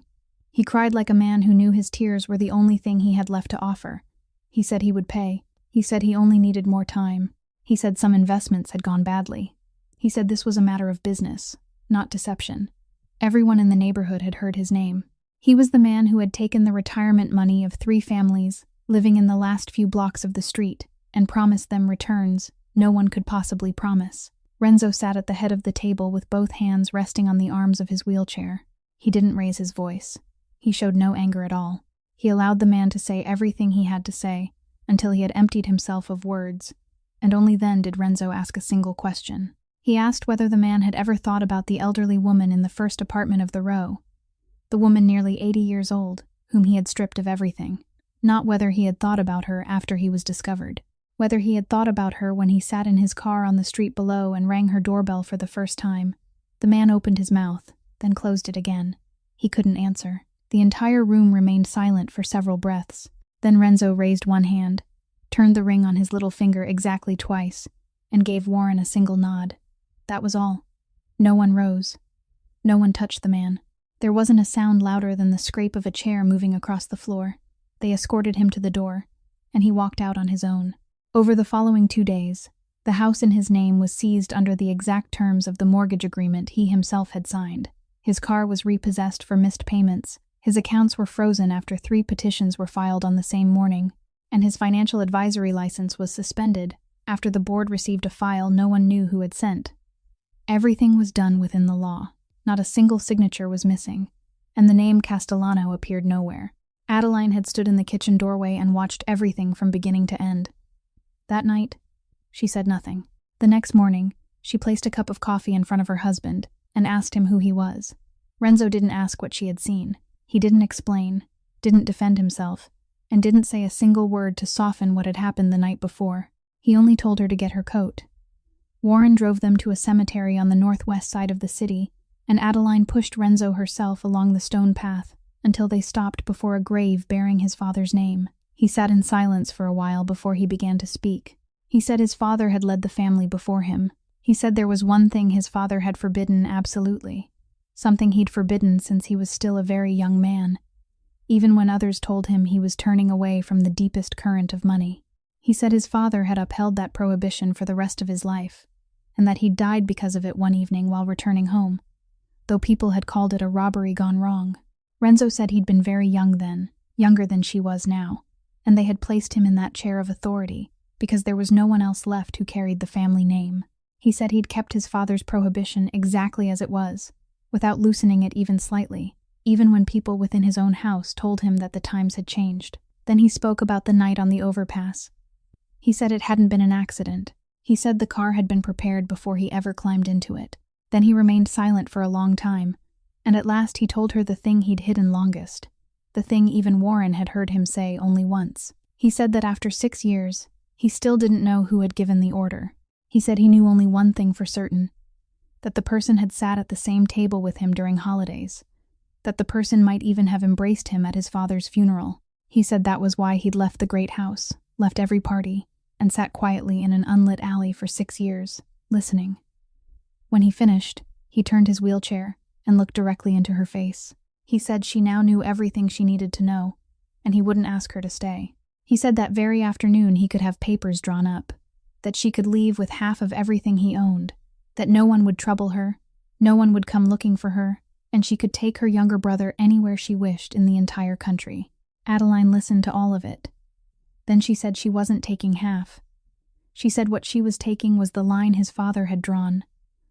He cried like a man who knew his tears were the only thing he had left to offer. He said he would pay. He said he only needed more time. He said some investments had gone badly. He said this was a matter of business, not deception. Everyone in the neighborhood had heard his name. He was the man who had taken the retirement money of 3 families living in the last few blocks of the street and promised them returns no one could possibly promise. Renzo sat at the head of the table with both hands resting on the arms of his wheelchair. He didn't raise his voice. He showed no anger at all. He allowed the man to say everything he had to say until he had emptied himself of words, and only then did Renzo ask a single question. He asked whether the man had ever thought about the elderly woman in the first apartment of the row, the woman nearly 80 years old, whom he had stripped of everything. Not whether he had thought about her after he was discovered. Whether he had thought about her when he sat in his car on the street below and rang her doorbell for the first time. The man opened his mouth, then closed it again. He couldn't answer. The entire room remained silent for several breaths. Then Renzo raised one hand, turned the ring on his little finger exactly twice, and gave Warren a single nod. That was all. No one rose. No one touched the man. There wasn't a sound louder than the scrape of a chair moving across the floor. They escorted him to the door, and he walked out on his own. Over the following 2 days, the house in his name was seized under the exact terms of the mortgage agreement he himself had signed. His car was repossessed for missed payments, his accounts were frozen after 3 petitions were filed on the same morning, and his financial advisory license was suspended after the board received a file no one knew who had sent. Everything was done within the law. Not a single signature was missing, and the name Castellano appeared nowhere. Adeline had stood in the kitchen doorway and watched everything from beginning to end. That night, she said nothing. The next morning, she placed a cup of coffee in front of her husband and asked him who he was. Renzo didn't ask what she had seen. He didn't explain, didn't defend himself, and didn't say a single word to soften what had happened the night before. He only told her to get her coat. Warren drove them to a cemetery on the northwest side of the city, and Adeline pushed Renzo herself along the stone path until they stopped before a grave bearing his father's name. He sat in silence for a while before he began to speak. He said his father had led the family before him. He said there was one thing his father had forbidden absolutely, something he'd forbidden since he was still a very young man, even when others told him he was turning away from the deepest current of money. He said his father had upheld that prohibition for the rest of his life, and that he'd died because of it one evening while returning home, though people had called it a robbery gone wrong. Renzo said he'd been very young then, younger than she was now, and they had placed him in that chair of authority because there was no one else left who carried the family name. He said he'd kept his father's prohibition exactly as it was, without loosening it even slightly, even when people within his own house told him that the times had changed. Then he spoke about the night on the overpass. He said it hadn't been an accident. He said the car had been prepared before he ever climbed into it. Then he remained silent for a long time, and at last he told her the thing he'd hidden longest, the thing even Warren had heard him say only once. He said that after 6 years, he still didn't know who had given the order. He said he knew only one thing for certain, that the person had sat at the same table with him during holidays, that the person might even have embraced him at his father's funeral. He said that was why he'd left the great house, left every party, and sat quietly in an unlit alley for 6 years, listening. When he finished, he turned his wheelchair and looked directly into her face. He said she now knew everything she needed to know, and he wouldn't ask her to stay. He said that very afternoon he could have papers drawn up, that she could leave with half of everything he owned, that no one would trouble her, no one would come looking for her, and she could take her younger brother anywhere she wished in the entire country. Adeline listened to all of it. Then she said she wasn't taking half. She said what she was taking was the line his father had drawn,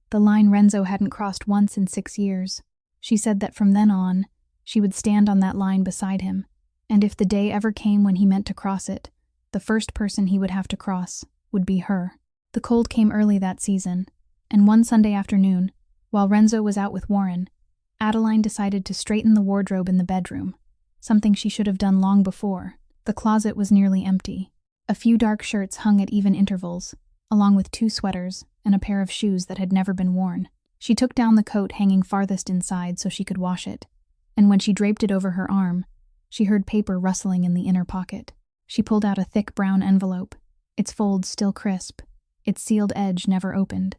the line Renzo hadn't crossed once in 6 years. She said that from then on, she would stand on that line beside him, and if the day ever came when he meant to cross it, the first person he would have to cross would be her. The cold came early that season, and one Sunday afternoon, while Renzo was out with Warren, Adeline decided to straighten the wardrobe in the bedroom, something she should have done long before. The closet was nearly empty. A few dark shirts hung at even intervals, along with 2 sweaters and a pair of shoes that had never been worn. She took down the coat hanging farthest inside so she could wash it, and when she draped it over her arm, she heard paper rustling in the inner pocket. She pulled out a thick brown envelope, its folds still crisp, its sealed edge never opened.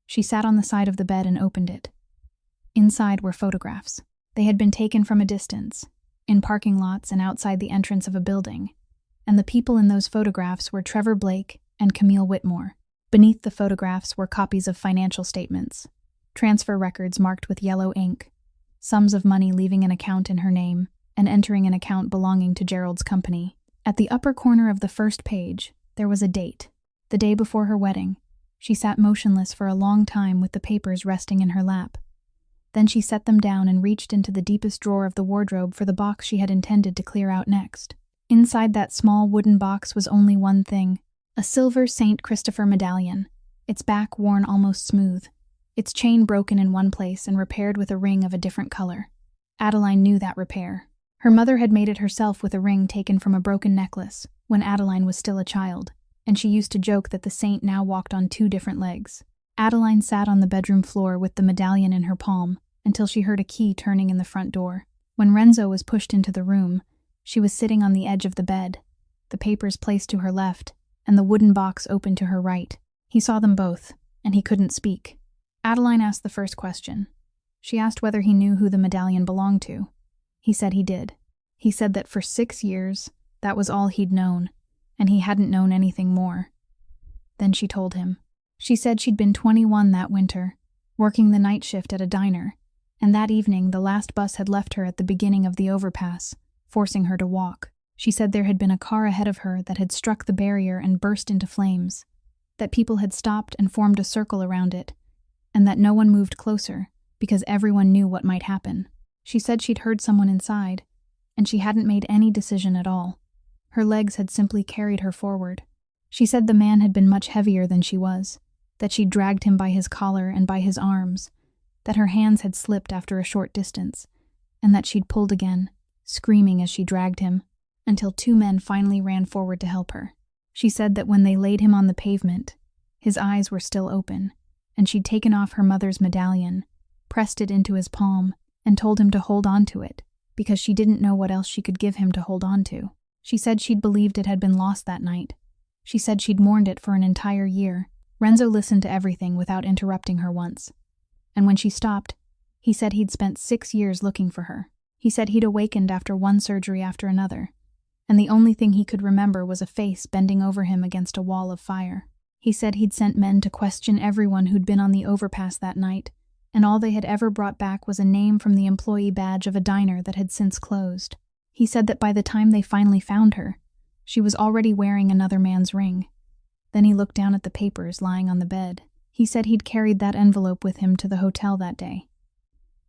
She sat on the side of the bed and opened it. Inside were photographs. They had been taken from a distance, in parking lots and outside the entrance of a building, and the people in those photographs were Trevor Blake and Camille Whitmore. Beneath the photographs were copies of financial statements, transfer records marked with yellow ink, sums of money leaving an account in her name and entering an account belonging to Gerald's company. At the upper corner of the first page, there was a date, the day before her wedding. She sat motionless for a long time with the papers resting in her lap. Then she set them down and reached into the deepest drawer of the wardrobe for the box she had intended to clear out next. Inside that small wooden box was only one thing, a silver St. Christopher medallion, its back worn almost smooth, its chain broken in one place and repaired with a ring of a different color. Adeline knew that repair. Her mother had made it herself with a ring taken from a broken necklace when Adeline was still a child, and she used to joke that the saint now walked on 2 different legs. Adeline sat on the bedroom floor with the medallion in her palm until she heard a key turning in the front door. When Renzo was pushed into the room, she was sitting on the edge of the bed, the papers placed to her left, and the wooden box open to her right. He saw them both, and he couldn't speak. Adeline asked the first question. She asked whether he knew who the medallion belonged to. He said he did. He said that for 6 years, that was all he'd known, and he hadn't known anything more. Then she told him. She said she'd been 21 that winter, working the night shift at a diner, and that evening the last bus had left her at the beginning of the overpass, forcing her to walk. She said there had been a car ahead of her that had struck the barrier and burst into flames, that people had stopped and formed a circle around it, and that no one moved closer because everyone knew what might happen. She said she'd heard someone inside, and she hadn't made any decision at all. Her legs had simply carried her forward. She said the man had been much heavier than she was, that she'd dragged him by his collar and by his arms, that her hands had slipped after a short distance, and that she'd pulled again, screaming as she dragged him, until 2 men finally ran forward to help her. She said that when they laid him on the pavement, his eyes were still open, and she'd taken off her mother's medallion, pressed it into his palm, and told him to hold on to it, because she didn't know what else she could give him to hold on to. She said she'd believed it had been lost that night. She said she'd mourned it for an entire year, Renzo listened to everything without interrupting her once. And when she stopped, he said he'd spent 6 years looking for her. He said he'd awakened after one surgery after another, and the only thing he could remember was a face bending over him against a wall of fire. He said he'd sent men to question everyone who'd been on the overpass that night, and all they had ever brought back was a name from the employee badge of a diner that had since closed. He said that by the time they finally found her, she was already wearing another man's ring. Then he looked down at the papers lying on the bed. He said he'd carried that envelope with him to the hotel that day.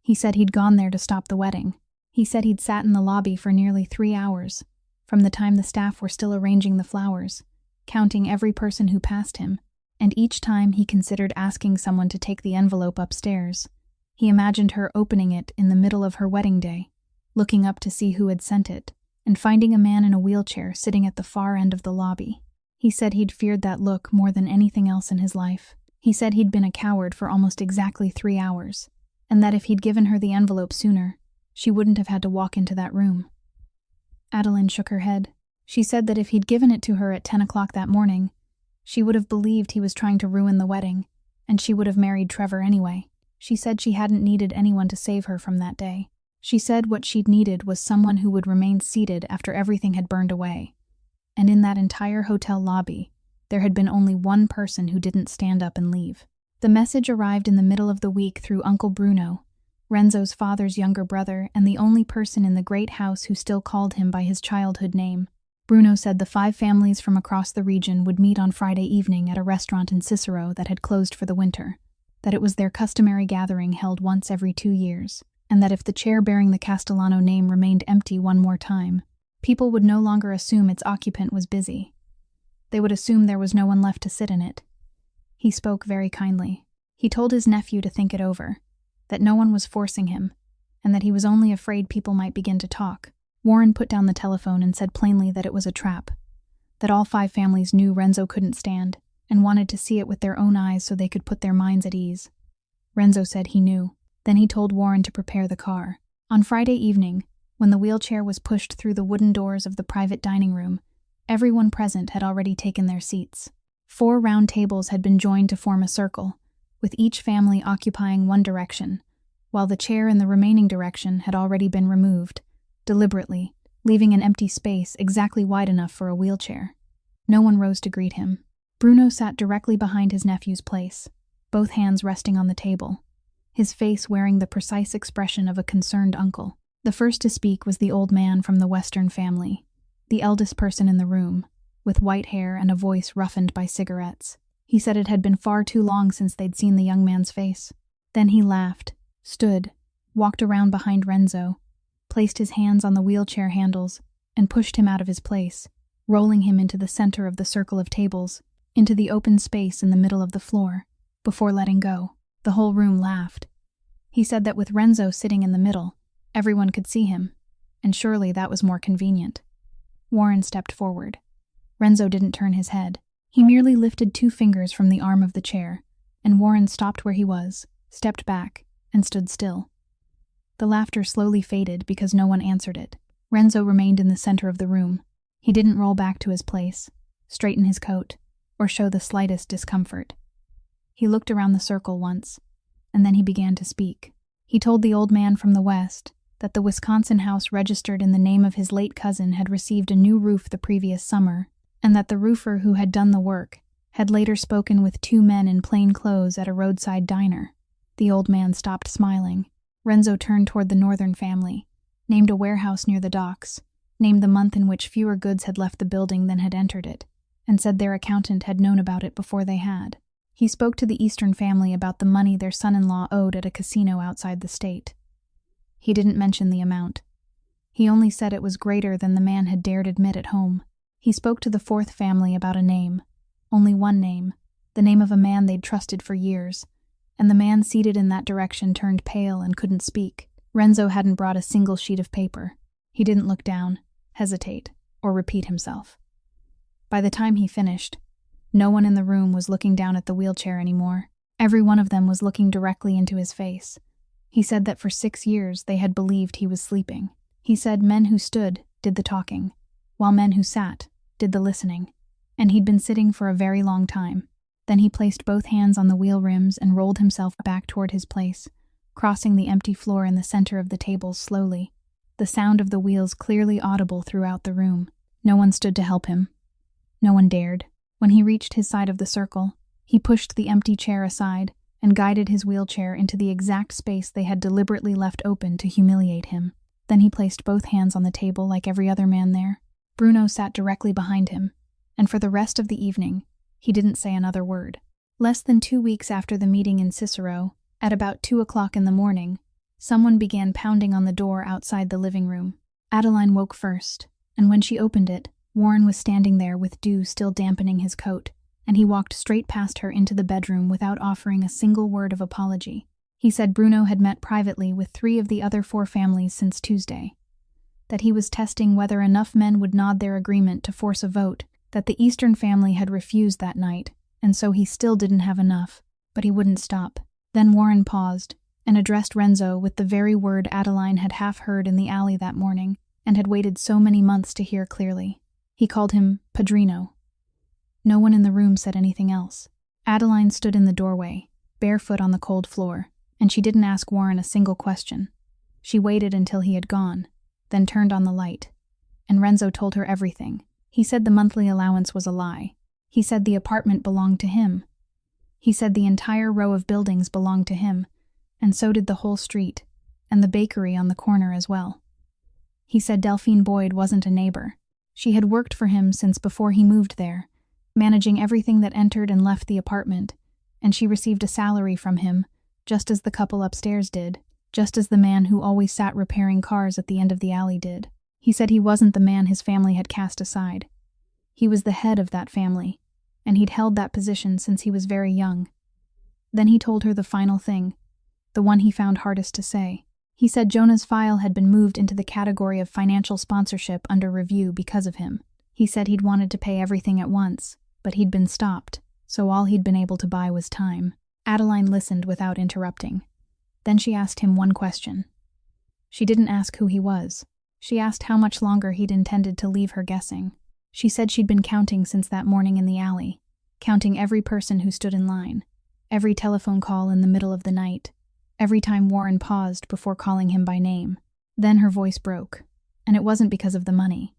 He said he'd gone there to stop the wedding. He said he'd sat in the lobby for nearly 3 hours, from the time the staff were still arranging the flowers, counting every person who passed him, and each time he considered asking someone to take the envelope upstairs. He imagined her opening it in the middle of her wedding day, looking up to see who had sent it, and finding a man in a wheelchair sitting at the far end of the lobby. He said he'd feared that look more than anything else in his life. He said he'd been a coward for almost exactly 3 hours, and that if he'd given her the envelope sooner, she wouldn't have had to walk into that room. Adeline shook her head. She said that if he'd given it to her at 10 o'clock that morning, she would have believed he was trying to ruin the wedding, and she would have married Trevor anyway. She said she hadn't needed anyone to save her from that day. She said what she'd needed was someone who would remain seated after everything had burned away. And in that entire hotel lobby, there had been only one person who didn't stand up and leave. The message arrived in the middle of the week through Uncle Bruno, Renzo's father's younger brother and the only person in the great house who still called him by his childhood name. Bruno said the 5 families from across the region would meet on Friday evening at a restaurant in Cicero that had closed for the winter, that it was their customary gathering held once every 2 years, and that if the chair bearing the Castellano name remained empty one more time, people would no longer assume its occupant was busy. They would assume there was no one left to sit in it. He spoke very kindly. He told his nephew to think it over, that no one was forcing him, and that he was only afraid people might begin to talk. Warren put down the telephone and said plainly that it was a trap, that all 5 families knew Renzo couldn't stand, and wanted to see it with their own eyes so they could put their minds at ease. Renzo said he knew. Then he told Warren to prepare the car. On Friday evening, when the wheelchair was pushed through the wooden doors of the private dining room, everyone present had already taken their seats. 4 round tables had been joined to form a circle, with each family occupying one direction, while the chair in the remaining direction had already been removed, deliberately, leaving an empty space exactly wide enough for a wheelchair. No one rose to greet him. Bruno sat directly behind his nephew's place, both hands resting on the table, his face wearing the precise expression of a concerned uncle. The first to speak was the old man from the Western family, the eldest person in the room, with white hair and a voice roughened by cigarettes. He said it had been far too long since they'd seen the young man's face. Then he laughed, stood, walked around behind Renzo, placed his hands on the wheelchair handles, and pushed him out of his place, rolling him into the center of the circle of tables, into the open space in the middle of the floor. Before letting go, the whole room laughed. He said that with Renzo sitting in the middle, everyone could see him, and surely that was more convenient. Warren stepped forward. Renzo didn't turn his head. He merely lifted 2 fingers from the arm of the chair, and Warren stopped where he was, stepped back, and stood still. The laughter slowly faded because no one answered it. Renzo remained in the center of the room. He didn't roll back to his place, straighten his coat, or show the slightest discomfort. He looked around the circle once, and then he began to speak. He told the old man from the West that the Wisconsin house registered in the name of his late cousin had received a new roof the previous summer, and that the roofer who had done the work had later spoken with 2 men in plain clothes at a roadside diner. The old man stopped smiling. Renzo turned toward the northern family, named a warehouse near the docks, named the month in which fewer goods had left the building than had entered it, and said their accountant had known about it before they had. He spoke to the eastern family about the money their son-in-law owed at a casino outside the state. He didn't mention the amount. He only said it was greater than the man had dared admit at home. He spoke to the 4th family about a name, only one name, the name of a man they'd trusted for years, and the man seated in that direction turned pale and couldn't speak. Renzo hadn't brought a single sheet of paper. He didn't look down, hesitate, or repeat himself. By the time he finished, no one in the room was looking down at the wheelchair anymore. Every one of them was looking directly into his face. He said that for 6 years they had believed he was sleeping. He said men who stood did the talking, while men who sat did the listening, and he'd been sitting for a very long time. Then he placed both hands on the wheel rims and rolled himself back toward his place, crossing the empty floor in the center of the table slowly, the sound of the wheels clearly audible throughout the room. No one stood to help him. No one dared. When he reached his side of the circle, he pushed the empty chair aside and guided his wheelchair into the exact space they had deliberately left open to humiliate him. Then he placed both hands on the table like every other man there. Bruno sat directly behind him, and for the rest of the evening, he didn't say another word. Less than 2 weeks after the meeting in Cicero, at about 2 o'clock in the morning, someone began pounding on the door outside the living room. Adeline woke first, and when she opened it, Warren was standing there with dew still dampening his coat, and he walked straight past her into the bedroom without offering a single word of apology. He said Bruno had met privately with 3 of the other 4 families since Tuesday, that he was testing whether enough men would nod their agreement to force a vote, that the Eastern family had refused that night, and so he still didn't have enough, but he wouldn't stop. Then Warren paused and addressed Renzo with the very word Adeline had half heard in the alley that morning and had waited so many months to hear clearly. He called him Padrino. No one in the room said anything else. Adeline stood in the doorway, barefoot on the cold floor, and she didn't ask Warren a single question. She waited until he had gone, then turned on the light, and Renzo told her everything. He said the monthly allowance was a lie. He said the apartment belonged to him. He said the entire row of buildings belonged to him, and so did the whole street, and the bakery on the corner as well. He said Delphine Boyd wasn't a neighbor. She had worked for him since before he moved there, managing everything that entered and left the apartment, and she received a salary from him, just as the couple upstairs did, just as the man who always sat repairing cars at the end of the alley did. He said he wasn't the man his family had cast aside. He was the head of that family, and he'd held that position since he was very young. Then he told her the final thing, the one he found hardest to say. He said Jonah's file had been moved into the category of financial sponsorship under review because of him. He said he'd wanted to pay everything at once, but he'd been stopped, so all he'd been able to buy was time. Adeline listened without interrupting. Then she asked him one question. She didn't ask who he was. She asked how much longer he'd intended to leave her guessing. She said she'd been counting since that morning in the alley, counting every person who stood in line, every telephone call in the middle of the night, every time Warren paused before calling him by name. Then her voice broke, and it wasn't because of the money.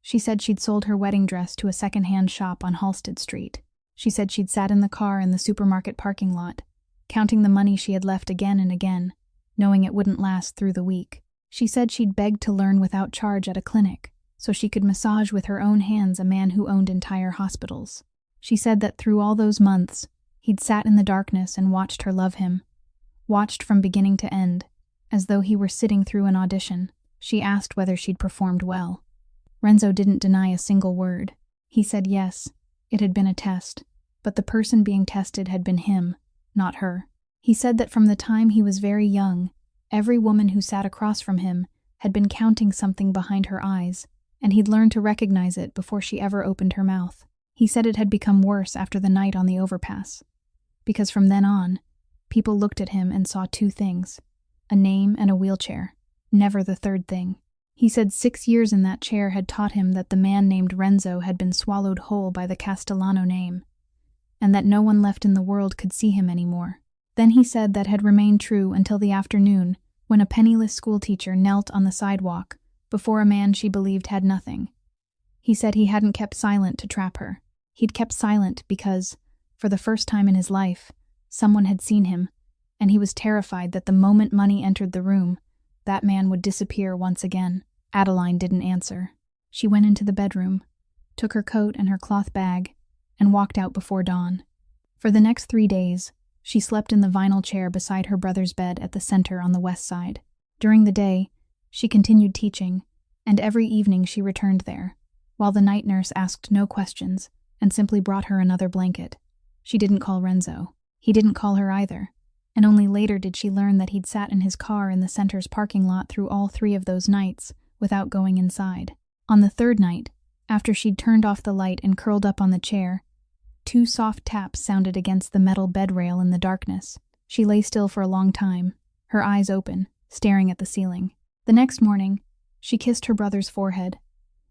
She said she'd sold her wedding dress to a second-hand shop on Halsted Street. She said she'd sat in the car in the supermarket parking lot, counting the money she had left again and again, knowing it wouldn't last through the week. She said she'd begged to learn without charge at a clinic, so she could massage with her own hands a man who owned entire hospitals. She said that through all those months, he'd sat in the darkness and watched her love him, watched from beginning to end, as though he were sitting through an audition. She asked whether she'd performed well. Renzo didn't deny a single word. He said yes, it had been a test, but the person being tested had been him, not her. He said that from the time he was very young, every woman who sat across from him had been counting something behind her eyes, and he'd learned to recognize it before she ever opened her mouth. He said it had become worse after the night on the overpass, because from then on, people looked at him and saw 2 things, a name and a wheelchair, never the third thing. He said 6 years in that chair had taught him that the man named Renzo had been swallowed whole by the Castellano name, and that no one left in the world could see him anymore. Then he said that had remained true until the afternoon, when a penniless schoolteacher knelt on the sidewalk before a man she believed had nothing. He said he hadn't kept silent to trap her. He'd kept silent because, for the first time in his life, someone had seen him, and he was terrified that the moment money entered the room, that man would disappear once again. Adeline didn't answer. She went into the bedroom, took her coat and her cloth bag, and walked out before dawn. For the next 3 days, she slept in the vinyl chair beside her brother's bed at the center on the west side. During the day, she continued teaching, and every evening she returned there, while the night nurse asked no questions and simply brought her another blanket. She didn't call Renzo. He didn't call her either, and only later did she learn that he'd sat in his car in the center's parking lot through all 3 of those nights without going inside. On the 3rd night, after she'd turned off the light and curled up on the chair, 2 soft taps sounded against the metal bed rail in the darkness. She lay still for a long time, her eyes open, staring at the ceiling. The next morning, she kissed her brother's forehead,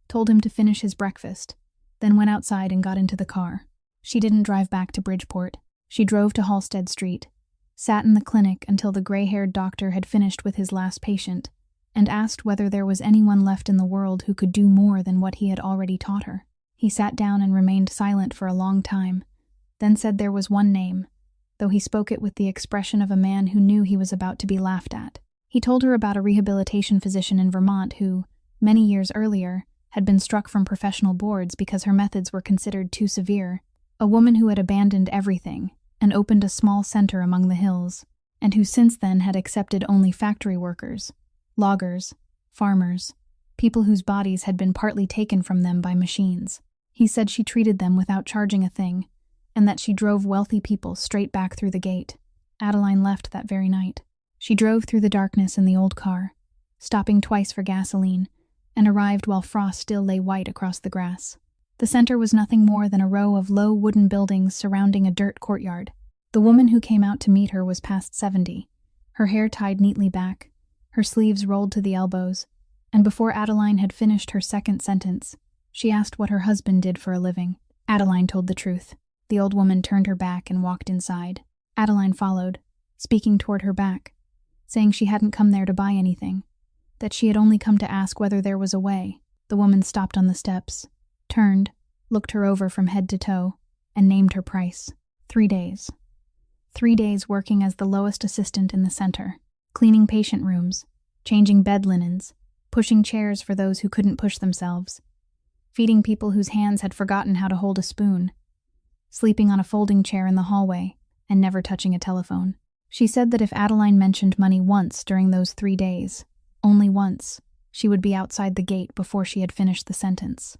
told him to finish his breakfast, then went outside and got into the car. She didn't drive back to Bridgeport. She drove to Halsted Street, sat in the clinic until the gray-haired doctor had finished with his last patient, and asked whether there was anyone left in the world who could do more than what he had already taught her. He sat down and remained silent for a long time, then said there was one name, though he spoke it with the expression of a man who knew he was about to be laughed at. He told her about a rehabilitation physician in Vermont who, many years earlier, had been struck from professional boards because her methods were considered too severe, a woman who had abandoned everything and opened a small center among the hills, and who since then had accepted only factory workers, loggers, farmers, people whose bodies had been partly taken from them by machines. He said she treated them without charging a thing, and that she drove wealthy people straight back through the gate. Adeline left that very night. She drove through the darkness in the old car, stopping twice for gasoline, and arrived while frost still lay white across the grass. The center was nothing more than a row of low wooden buildings surrounding a dirt courtyard. The woman who came out to meet her was past 70, her hair tied neatly back, her sleeves rolled to the elbows, and before Adeline had finished her second sentence, she asked what her husband did for a living. Adeline told the truth. The old woman turned her back and walked inside. Adeline followed, speaking toward her back, saying she hadn't come there to buy anything, that she had only come to ask whether there was a way. The woman stopped on the steps, turned, looked her over from head to toe, and named her price. 3 days. 3 days working as the lowest assistant in the center, cleaning patient rooms, changing bed linens, pushing chairs for those who couldn't push themselves, feeding people whose hands had forgotten how to hold a spoon, sleeping on a folding chair in the hallway, and never touching a telephone. She said that if Adeline mentioned money once during those 3 days, only once, she would be outside the gate before she had finished the sentence.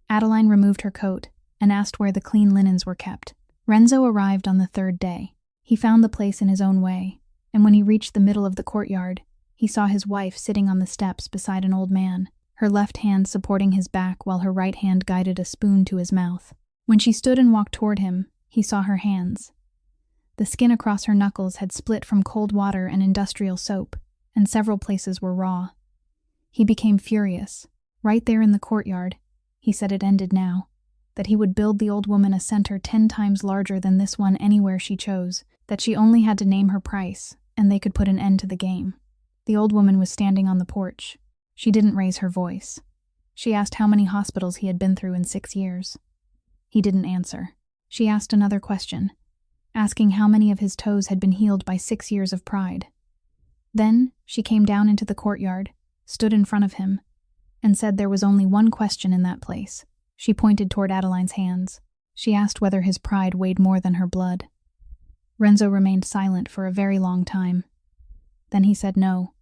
Adeline removed her coat and asked where the clean linens were kept. Renzo arrived on the 3rd day. He found the place in his own way, and when he reached the middle of the courtyard, he saw his wife sitting on the steps beside an old man, her left hand supporting his back while her right hand guided a spoon to his mouth. When she stood and walked toward him, he saw her hands. The skin across her knuckles had split from cold water and industrial soap, and several places were raw. He became furious. Right there in the courtyard, he said it ended now, that he would build the old woman a center 10 times larger than this one anywhere she chose, that she only had to name her price, and they could put an end to the game. The old woman was standing on the porch. She didn't raise her voice. She asked how many hospitals he had been through in 6 years. He didn't answer. She asked another question, asking how many of his toes had been healed by 6 years of pride. Then she came down into the courtyard, stood in front of him, and said there was only one question in that place. She pointed toward Adeline's hands. She asked whether his pride weighed more than her blood. Renzo remained silent for a very long time. Then he said no.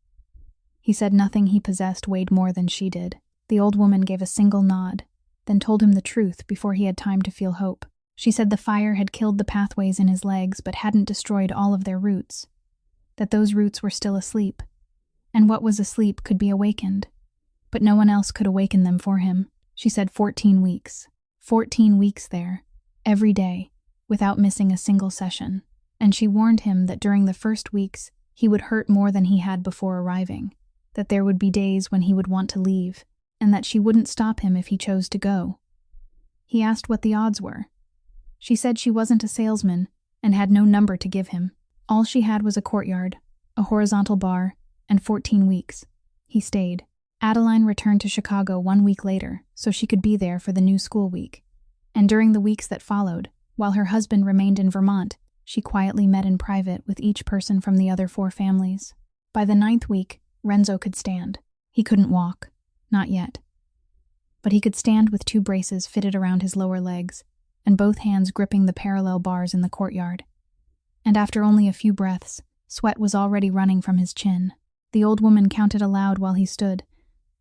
He said nothing he possessed weighed more than she did. The old woman gave a single nod, then told him the truth before he had time to feel hope. She said the fire had killed the pathways in his legs but hadn't destroyed all of their roots, that those roots were still asleep, and what was asleep could be awakened, but no one else could awaken them for him. She said 14 weeks. 14 weeks there, every day, without missing a single session, and she warned him that during the first weeks he would hurt more than he had before arriving, that there would be days when he would want to leave, and that she wouldn't stop him if he chose to go. He asked what the odds were. She said she wasn't a salesman and had no number to give him. All she had was a courtyard, a horizontal bar, and 14 weeks. He stayed. Adeline returned to Chicago 1 week later so she could be there for the new school week. And during the weeks that followed, while her husband remained in Vermont, she quietly met in private with each person from the other 4 families. By the 9th week, Renzo could stand. He couldn't walk. Not yet. But he could stand with 2 braces fitted around his lower legs, and both hands gripping the parallel bars in the courtyard. And after only a few breaths, sweat was already running from his chin. The old woman counted aloud while he stood,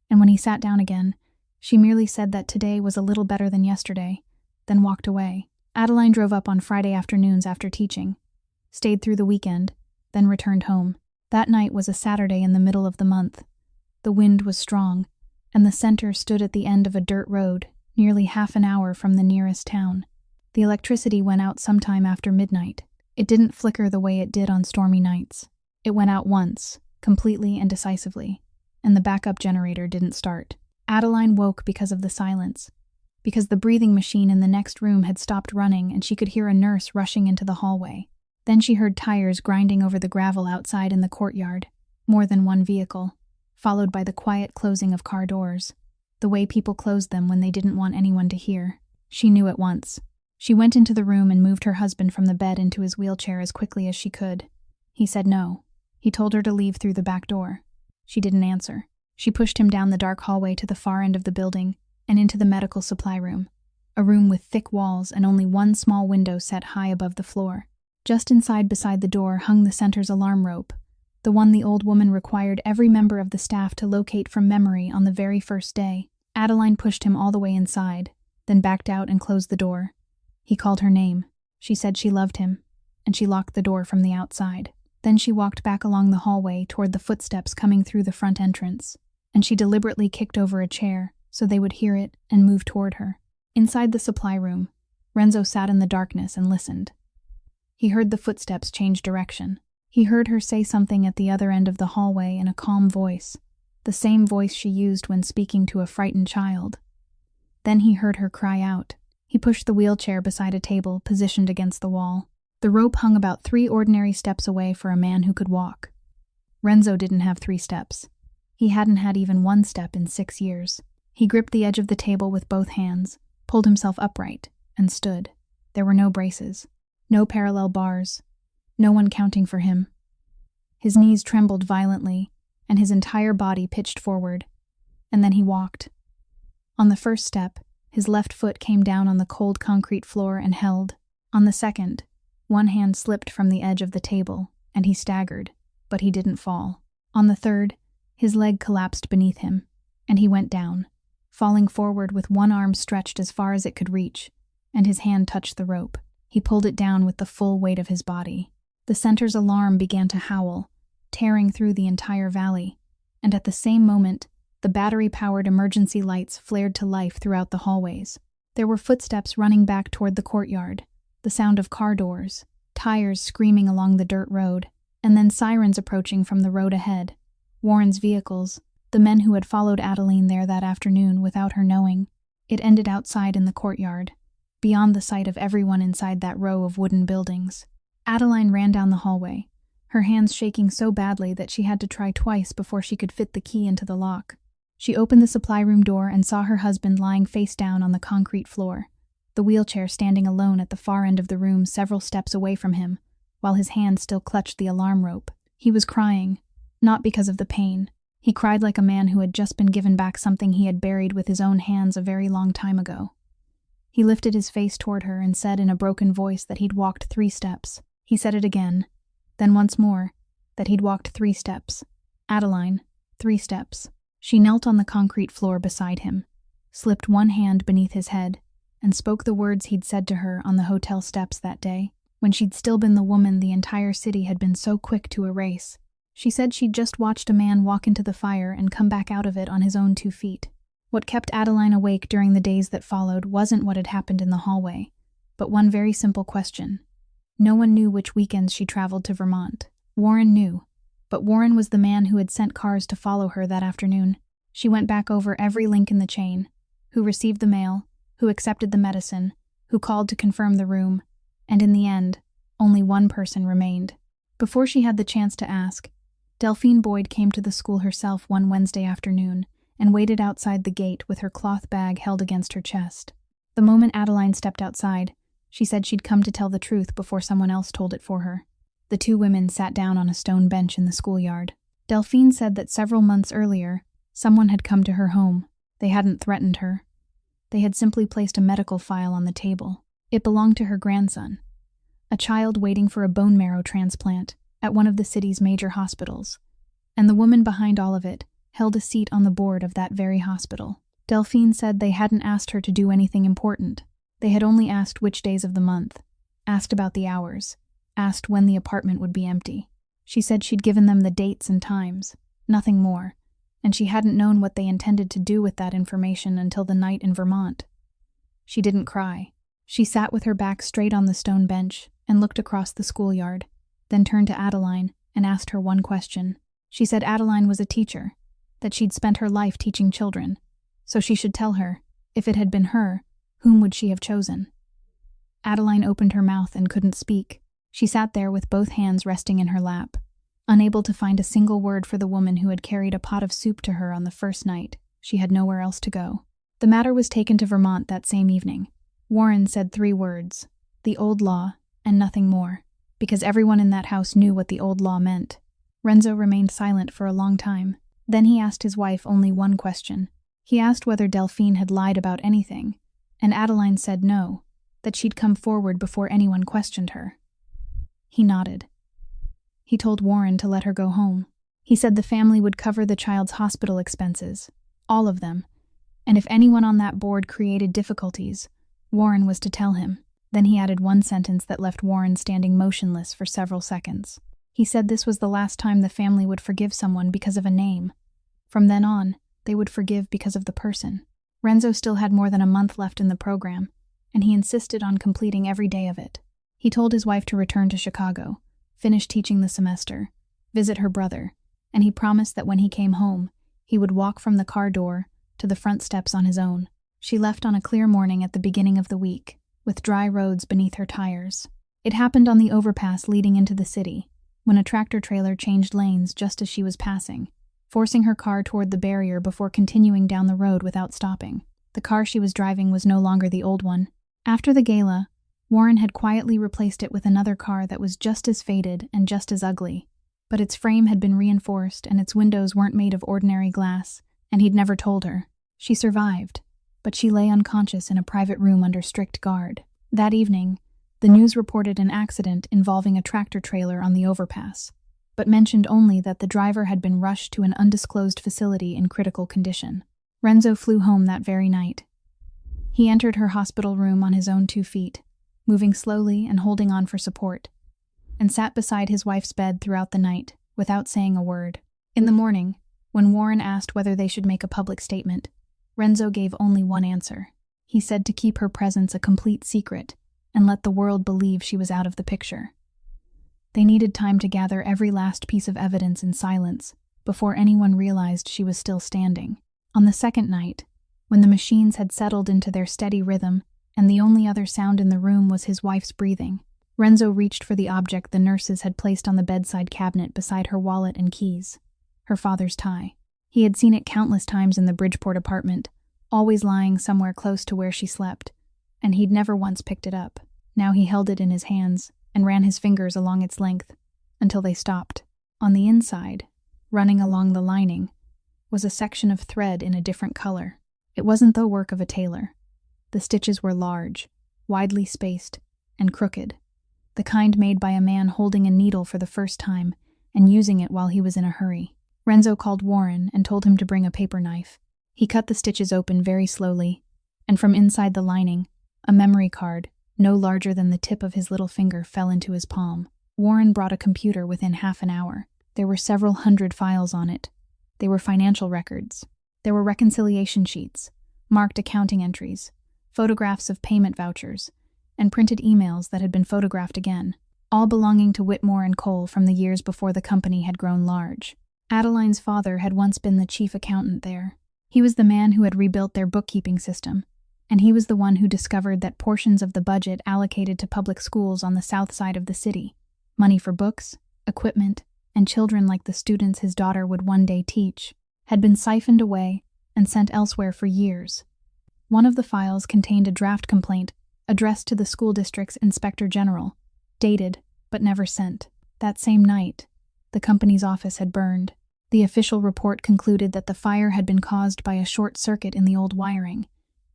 and when he sat down again, she merely said that today was a little better than yesterday, then walked away. Adeline drove up on Friday afternoons after teaching, stayed through the weekend, then returned home. That night was a Saturday in the middle of the month. The wind was strong, and the center stood at the end of a dirt road, nearly half an hour from the nearest town. The electricity went out sometime after midnight. It didn't flicker the way it did on stormy nights. It went out once, completely and decisively, and the backup generator didn't start. Adeline woke because of the silence. because the breathing machine in the next room had stopped running and she could hear a nurse rushing into the hallway. Then she heard tires grinding over the gravel outside in the courtyard, more than one vehicle, followed by the quiet closing of car doors, the way people closed them when they didn't want anyone to hear. She knew at once. She went into the room and moved her husband from the bed into his wheelchair as quickly as she could. He said no. He told her to leave through the back door. She didn't answer. She pushed him down the dark hallway to the far end of the building and into the medical supply room, a room with thick walls and only one small window set high above the floor. Just inside beside the door hung the center's alarm rope, the one the old woman required every member of the staff to locate from memory on the very first day. Adeline pushed him all the way inside, then backed out and closed the door. He called her name. She said she loved him, and she locked the door from the outside. Then she walked back along the hallway toward the footsteps coming through the front entrance, and she deliberately kicked over a chair so they would hear it and move toward her. Inside the supply room, Renzo sat in the darkness and listened. He heard the footsteps change direction. He heard her say something at the other end of the hallway in a calm voice, the same voice she used when speaking to a frightened child. Then he heard her cry out. He pushed the wheelchair beside a table positioned against the wall. The rope hung about 3 ordinary steps away for a man who could walk. Renzo didn't have 3 steps. He hadn't had even 1 step in 6 years. He gripped the edge of the table with both hands, pulled himself upright, and stood. There were no braces, no parallel bars, no one counting for him. His knees trembled violently, and his entire body pitched forward. And then he walked. On the first step, his left foot came down on the cold concrete floor and held. On the second, one hand slipped from the edge of the table, and he staggered, but he didn't fall. On the third, his leg collapsed beneath him, and he went down, falling forward with one arm stretched as far as it could reach, and his hand touched the rope. He pulled it down with the full weight of his body. The center's alarm began to howl, tearing through the entire valley, and at the same moment, the battery-powered emergency lights flared to life throughout the hallways. There were footsteps running back toward the courtyard, the sound of car doors, tires screaming along the dirt road, and then sirens approaching from the road ahead. Warren's vehicles, the men who had followed Adeline there that afternoon without her knowing. It ended outside in the courtyard, beyond the sight of everyone inside that row of wooden buildings. Adeline ran down the hallway, her hands shaking so badly that she had to try twice before she could fit the key into the lock. She opened the supply room door and saw her husband lying face down on the concrete floor, the wheelchair standing alone at the far end of the room several steps away from him, while his hand still clutched the alarm rope. He was crying, not because of the pain. He cried like a man who had just been given back something he had buried with his own hands a very long time ago. He lifted his face toward her and said in a broken voice that he'd walked 3 steps. He said it again, then once more, that he'd walked 3 steps. Adeline, 3 steps. She knelt on the concrete floor beside him, slipped one hand beneath his head, and spoke the words he'd said to her on the hotel steps that day, when she'd still been the woman the entire city had been so quick to erase. She said she'd just watched a man walk into the fire and come back out of it on his own 2 feet. What kept Adeline awake during the days that followed wasn't what had happened in the hallway, but one very simple question. No one knew which weekends she traveled to Vermont. Warren knew, but Warren was the man who had sent cars to follow her that afternoon. She went back over every link in the chain: who received the mail, who accepted the medicine, who called to confirm the room, and in the end, only one person remained. Before she had the chance to ask, Delphine Boyd came to the school herself one Wednesday afternoon and waited outside the gate with her cloth bag held against her chest. The moment Adeline stepped outside, she said she'd come to tell the truth before someone else told it for her. The 2 women sat down on a stone bench in the schoolyard. Delphine said that several months earlier, someone had come to her home. They hadn't threatened her. They had simply placed a medical file on the table. It belonged to her grandson, a child waiting for a bone marrow transplant at one of the city's major hospitals, and the woman behind all of it held a seat on the board of that very hospital. Delphine said they hadn't asked her to do anything important. They had only asked which days of the month, asked about the hours, asked when the apartment would be empty. She said she'd given them the dates and times, nothing more, and she hadn't known what they intended to do with that information until the night in Vermont. She didn't cry. She sat with her back straight on the stone bench and looked across the schoolyard, then turned to Adeline and asked her one question. She said Adeline was a teacher, that she'd spent her life teaching children, so she should tell her, if it had been her, Whom would she have chosen? Adeline opened her mouth and couldn't speak. She sat there with both hands resting in her lap, unable to find a single word for the woman who had carried a pot of soup to her on the first night. She had nowhere else to go. The matter was taken to Vermont that same evening. Warren said 3 words, the old law, and nothing more, because everyone in that house knew what the old law meant. Renzo remained silent for a long time. Then he asked his wife only one question. He asked whether Delphine had lied about anything, and Adeline said no, that she'd come forward before anyone questioned her. He nodded. He told Warren to let her go home. He said the family would cover the child's hospital expenses, all of them, and if anyone on that board created difficulties, Warren was to tell him. Then he added one sentence that left Warren standing motionless for several seconds. He said this was the last time the family would forgive someone because of a name. From then on, they would forgive because of the person. Renzo still had more than a month left in the program, and he insisted on completing every day of it. He told his wife to return to Chicago, finish teaching the semester, visit her brother, and he promised that when he came home, he would walk from the car door to the front steps on his own. She left on a clear morning at the beginning of the week, with dry roads beneath her tires. It happened on the overpass leading into the city, when a tractor-trailer changed lanes just as she was passing, forcing her car toward the barrier before continuing down the road without stopping. The car she was driving was no longer the old one. After the gala, Warren had quietly replaced it with another car that was just as faded and just as ugly, but its frame had been reinforced and its windows weren't made of ordinary glass, and he'd never told her. She survived, but she lay unconscious in a private room under strict guard. That evening, the news reported an accident involving a tractor-trailer on the overpass, but mentioned only that the driver had been rushed to an undisclosed facility in critical condition. Renzo flew home that very night. He entered her hospital room on his own 2 feet, moving slowly and holding on for support, and sat beside his wife's bed throughout the night, without saying a word. In the morning, when Warren asked whether they should make a public statement, Renzo gave only one answer. He said to keep her presence a complete secret and let the world believe she was out of the picture. They needed time to gather every last piece of evidence in silence before anyone realized she was still standing. On the second night, when the machines had settled into their steady rhythm and the only other sound in the room was his wife's breathing, Renzo reached for the object the nurses had placed on the bedside cabinet beside her wallet and keys, her father's tie. He had seen it countless times in the Bridgeport apartment, always lying somewhere close to where she slept, and he'd never once picked it up. Now he held it in his hands and ran his fingers along its length until they stopped. On the inside, running along the lining, was a section of thread in a different color. It wasn't the work of a tailor. The stitches were large, widely spaced, and crooked, the kind made by a man holding a needle for the first time and using it while he was in a hurry. Renzo called Warren and told him to bring a paper knife. He cut the stitches open very slowly, and from inside the lining, a memory card, no larger than the tip of his little finger, fell into his palm. Warren brought a computer within half an hour. There were several hundred files on it. They were financial records. There were reconciliation sheets, marked accounting entries, photographs of payment vouchers, and printed emails that had been photographed again, all belonging to Whitmore and Cole from the years before the company had grown large. Adeline's father had once been the chief accountant there. He was the man who had rebuilt their bookkeeping system, and he was the one who discovered that portions of the budget allocated to public schools on the south side of the city, money for books, equipment, and children like the students his daughter would one day teach, had been siphoned away and sent elsewhere for years. One of the files contained a draft complaint addressed to the school district's inspector general, dated but never sent. That same night, the company's office had burned. The official report concluded that the fire had been caused by a short circuit in the old wiring,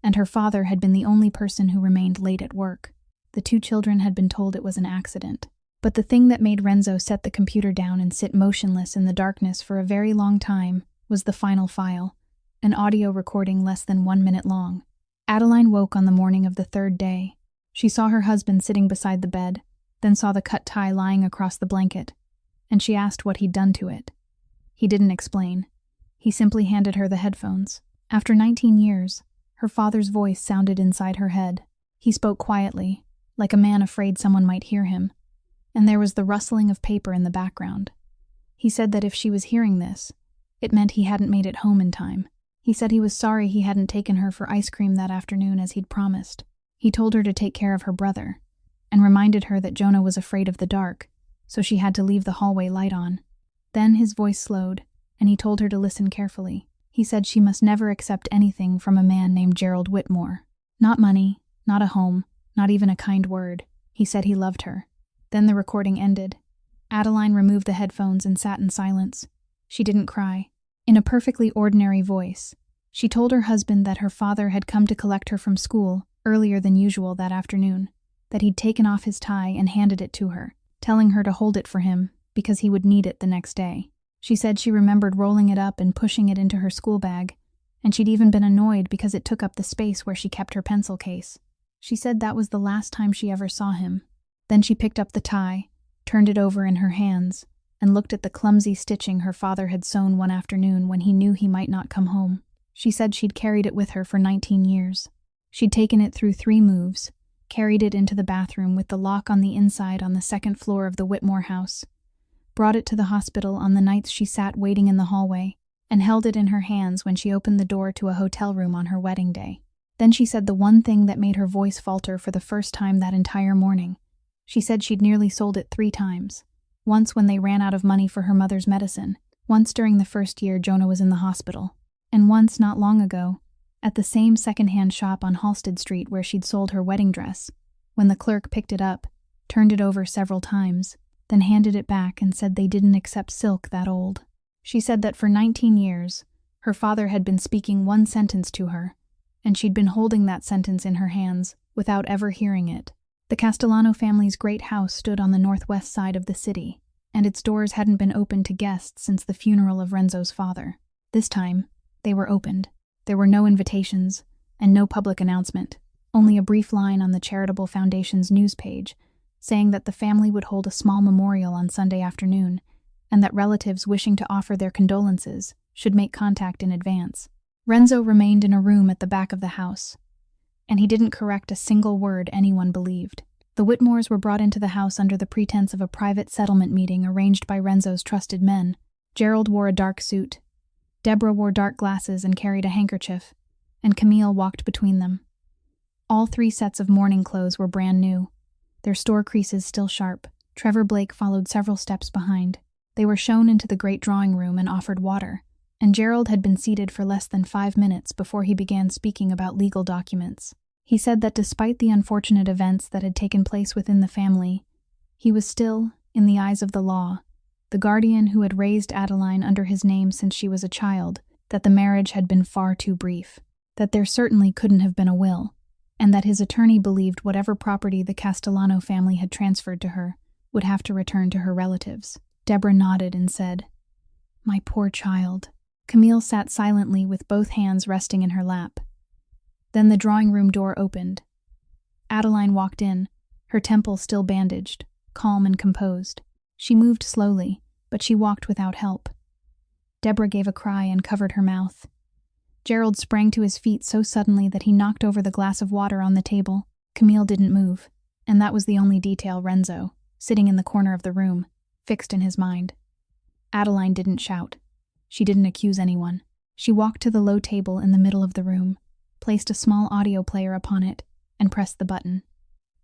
and her father had been the only person who remained late at work. The 2 children had been told it was an accident. But the thing that made Renzo set the computer down and sit motionless in the darkness for a very long time was the final file, an audio recording less than 1 minute long. Adeline woke on the morning of the 3rd day. She saw her husband sitting beside the bed, then saw the cut tie lying across the blanket, and she asked what he'd done to it. He didn't explain. He simply handed her the headphones. After 19 years, her father's voice sounded inside her head. He spoke quietly, like a man afraid someone might hear him, and there was the rustling of paper in the background. He said that if she was hearing this, it meant he hadn't made it home in time. He said he was sorry he hadn't taken her for ice cream that afternoon as he'd promised. He told her to take care of her brother, and reminded her that Jonah was afraid of the dark, so she had to leave the hallway light on. Then his voice slowed, and he told her to listen carefully. He said she must never accept anything from a man named Gerald Whitmore. Not money, not a home, not even a kind word. He said he loved her. Then the recording ended. Adeline removed the headphones and sat in silence. She didn't cry. In a perfectly ordinary voice, she told her husband that her father had come to collect her from school earlier than usual that afternoon, that he'd taken off his tie and handed it to her, telling her to hold it for him because he would need it the next day. She said she remembered rolling it up and pushing it into her school bag, and she'd even been annoyed because it took up the space where she kept her pencil case. She said that was the last time she ever saw him. Then she picked up the tie, turned it over in her hands, and looked at the clumsy stitching her father had sewn one afternoon when he knew he might not come home. She said she'd carried it with her for 19 years. She'd taken it through 3 moves, carried it into the bathroom with the lock on the inside on the 2nd floor of the Whitmore house, brought it to the hospital on the nights she sat waiting in the hallway, and held it in her hands when she opened the door to a hotel room on her wedding day. Then she said the one thing that made her voice falter for the first time that entire morning. She said she'd nearly sold it 3 times. Once when they ran out of money for her mother's medicine, once during the first year Jonah was in the hospital, and once not long ago, at the same second-hand shop on Halsted Street where she'd sold her wedding dress, when the clerk picked it up, turned it over several times, then handed it back and said they didn't accept silk that old. She said that for 19 years, her father had been speaking one sentence to her, and she'd been holding that sentence in her hands without ever hearing it. The Castellano family's great house stood on the northwest side of the city, and its doors hadn't been opened to guests since the funeral of Renzo's father. This time, they were opened. There were no invitations, and no public announcement, only a brief line on the Charitable Foundation's news page, saying that the family would hold a small memorial on Sunday afternoon, and that relatives wishing to offer their condolences should make contact in advance. Renzo remained in a room at the back of the house, and he didn't correct a single word anyone believed. The Whitmores were brought into the house under the pretense of a private settlement meeting arranged by Renzo's trusted men. Gerald wore a dark suit. Deborah wore dark glasses and carried a handkerchief, and Camille walked between them. All 3 sets of mourning clothes were brand new, their store creases still sharp. Trevor Blake followed several steps behind. They were shown into the great drawing room and offered water, and Gerald had been seated for less than 5 minutes before he began speaking about legal documents. He said that despite the unfortunate events that had taken place within the family, he was still, in the eyes of the law, the guardian who had raised Adeline under his name since she was a child, that the marriage had been far too brief, that there certainly couldn't have been a will, and that his attorney believed whatever property the Castellano family had transferred to her would have to return to her relatives. Deborah nodded and said, "My poor child." Camille sat silently with both hands resting in her lap. Then the drawing room door opened. Adeline walked in, her temples still bandaged, calm and composed. She moved slowly, but she walked without help. Deborah gave a cry and covered her mouth. Gerald sprang to his feet so suddenly that he knocked over the glass of water on the table. Camille didn't move, and that was the only detail Renzo, sitting in the corner of the room, fixed in his mind. Adeline didn't shout. She didn't accuse anyone. She walked to the low table in the middle of the room, placed a small audio player upon it, and pressed the button.